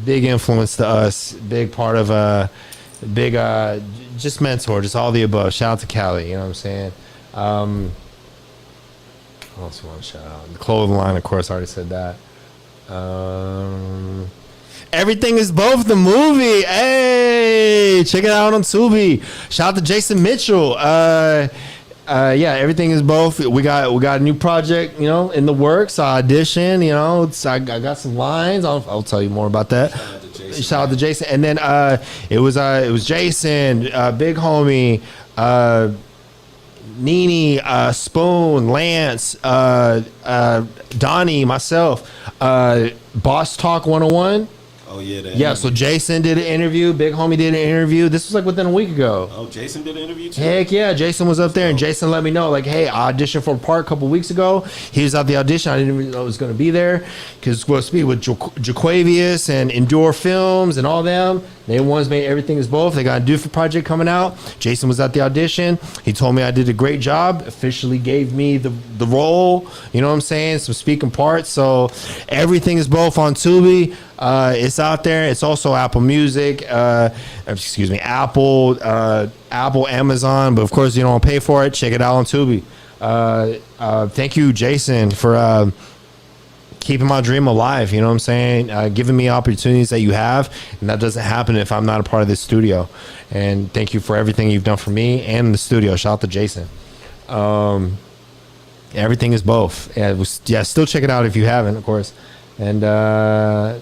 B: influence to us. Big part of just mentor, just all the above. Shout out to Cali. You know what I'm saying? What else you want to shout out? The clothing line, of course, I already said that. Everything is Both the movie. Hey, check it out on Tubi. Shout out to Jason Mitchell. Yeah, Everything is Both. We got a new project, you know, in the works. I audition, you know. I got some lines. I'll tell you more about that. Shout out to Jason. And then it was Jason, big homie, Nene, Spoon, Lance, Donnie, myself, Boss Talk 101.
C: Oh, yeah.
B: Yeah, so Jason did an interview. Big homie did an interview. This was like within a week ago.
C: Oh, Jason did an interview too?
B: Heck yeah. Jason was up there, and Jason let me know, like, hey, I auditioned for a part a couple weeks ago. He was at the audition. I didn't even know it was going to be there because it's supposed to be with Jaquavius and Endure Films and all them. They ones made Everything is Both. They got a different project coming out. Jason was at the audition. He told me I did a great job. Officially gave me the role. You know what I'm saying? Some speaking parts. So Everything is Both on Tubi. It's out there. It's also Apple Music. Apple, Amazon. But of course, you don't pay for it. Check it out on Tubi. Thank you, Jason, for keeping my dream alive. You know what I'm saying? Giving me opportunities that you have, and that doesn't happen if I'm not a part of this studio. And thank you for everything you've done for me and the studio. Shout out to Jason. Everything is Both. Still check it out if you haven't, of course. And that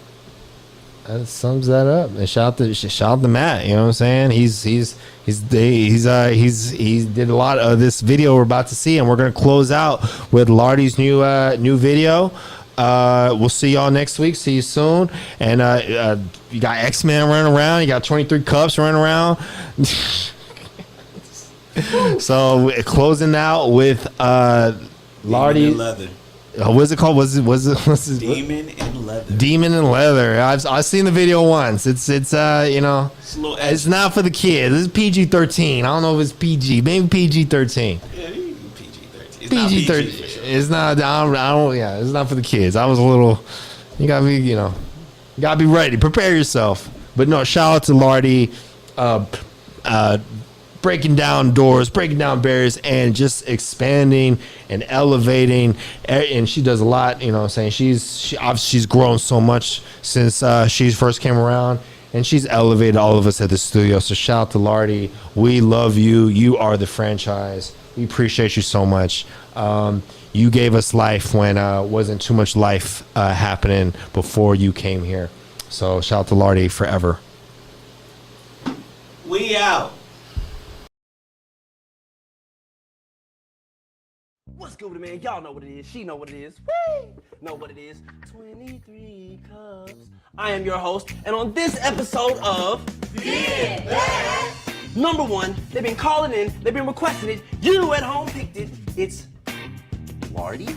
B: sums that up. And shout out to Matt. You know what I'm saying? He did a lot of this video we're about to see, and we're gonna close out with Lardy's new video. We'll see y'all next week. See you soon. And you got X-Men running around. You got 23 Cups running around. So closing out with Lardy. What's it called? What's it?
C: Demon in Leather.
B: Demon in Leather. I've seen the video once. It's you know, it's not for the kids. This is PG-13. I don't know if it's PG. Maybe PG-13.
C: Yeah, PG-13.
B: PG-13. It's not. I don't. Yeah, it's not for the kids. I was a little. You gotta be. You know, you gotta be ready. Prepare yourself. But no, shout out to Lardy. Breaking down doors, breaking down barriers, and just expanding and elevating. And she does a lot, you know what I'm saying? She's grown so much since she first came around, and she's elevated all of us at the studio. So shout out to Lardy. We love you. You are the franchise. We appreciate you so much. You gave us life when wasn't too much life happening before you came here. So shout out to Lardy forever.
C: We out.
D: What's good with it, man? Y'all know what it is. She know what it is. Woo! Know what it is. 23 Cups. I am your host, and on this episode of Number one, they've been calling in, they've been requesting it. You at home picked it. It's Lardy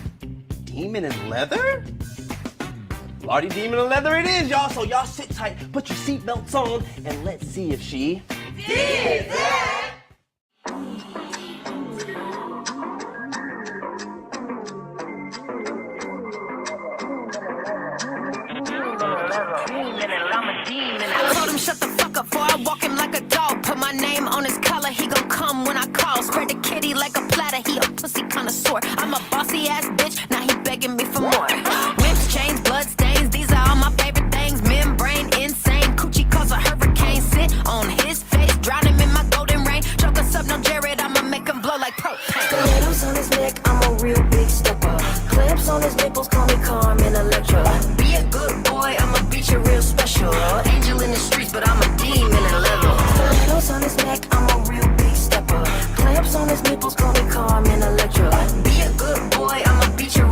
D: Demon in Leather? Lardy Demon in Leather it is, y'all. So y'all sit tight, put your seatbelts on, and let's see if she did that.
E: I told him shut the fuck up before I walk him like a dog. Put my name on his collar, he gon' come when I call. Spread the kitty like a platter, he a pussy connoisseur. I'm a bossy ass bitch, now he begging me for more. Whips, chains, blood stains, these are all my favorite things. Membrane, insane, coochie cause a hurricane. Sit on his face, drown him in my golden rain. Choke us up, no Jared, I'ma make him blow like propane.
F: Stilettos on his neck, I'm a real big stepper. Clamps on his nipples, call me Carmen Electra.
E: Be a good boy, I'ma beat you real special. Angel in the streets, but I'm a demon in leather.
F: Stilettos on his neck, I'm a real big stepper. Clamps on his nipples, call me Carmen Electra.
E: Be a good boy, I'ma beat you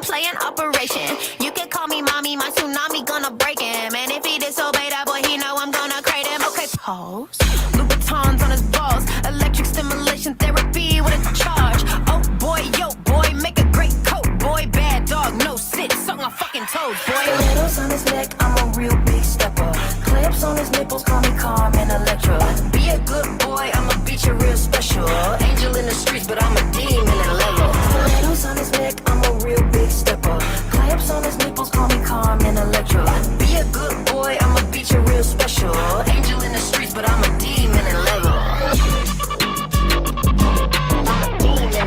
E: play an operation. You can call me mommy, my tsunami gonna break him. And if he disobey that boy, he know I'm gonna crate him. Okay, pause. Louboutins on his balls. Electric stimulation therapy with a charge. Oh boy, yo boy, make a great coat. Boy, bad dog, no sit, suck my fucking toes, boy.
F: Stilettos on his neck, I'm a real big stepper. Clamps on his nipples, call me Carmen Electra. Be a good boy, I'ma beat you real special. Angel in the streets, but I'm a demon in leather. Stilettos on his neck, I'm a real big stepper. Clamps on his nipples, call me Carmen Electra. Be a good boy, I'ma beat you real special. Angel in the streets, but I'm a demon in leather.
G: Some things you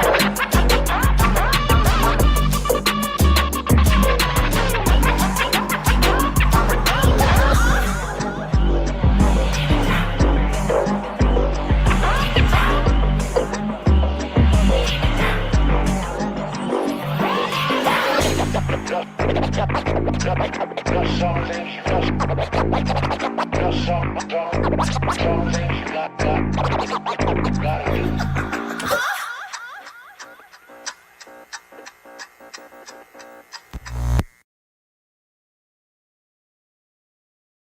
G: got.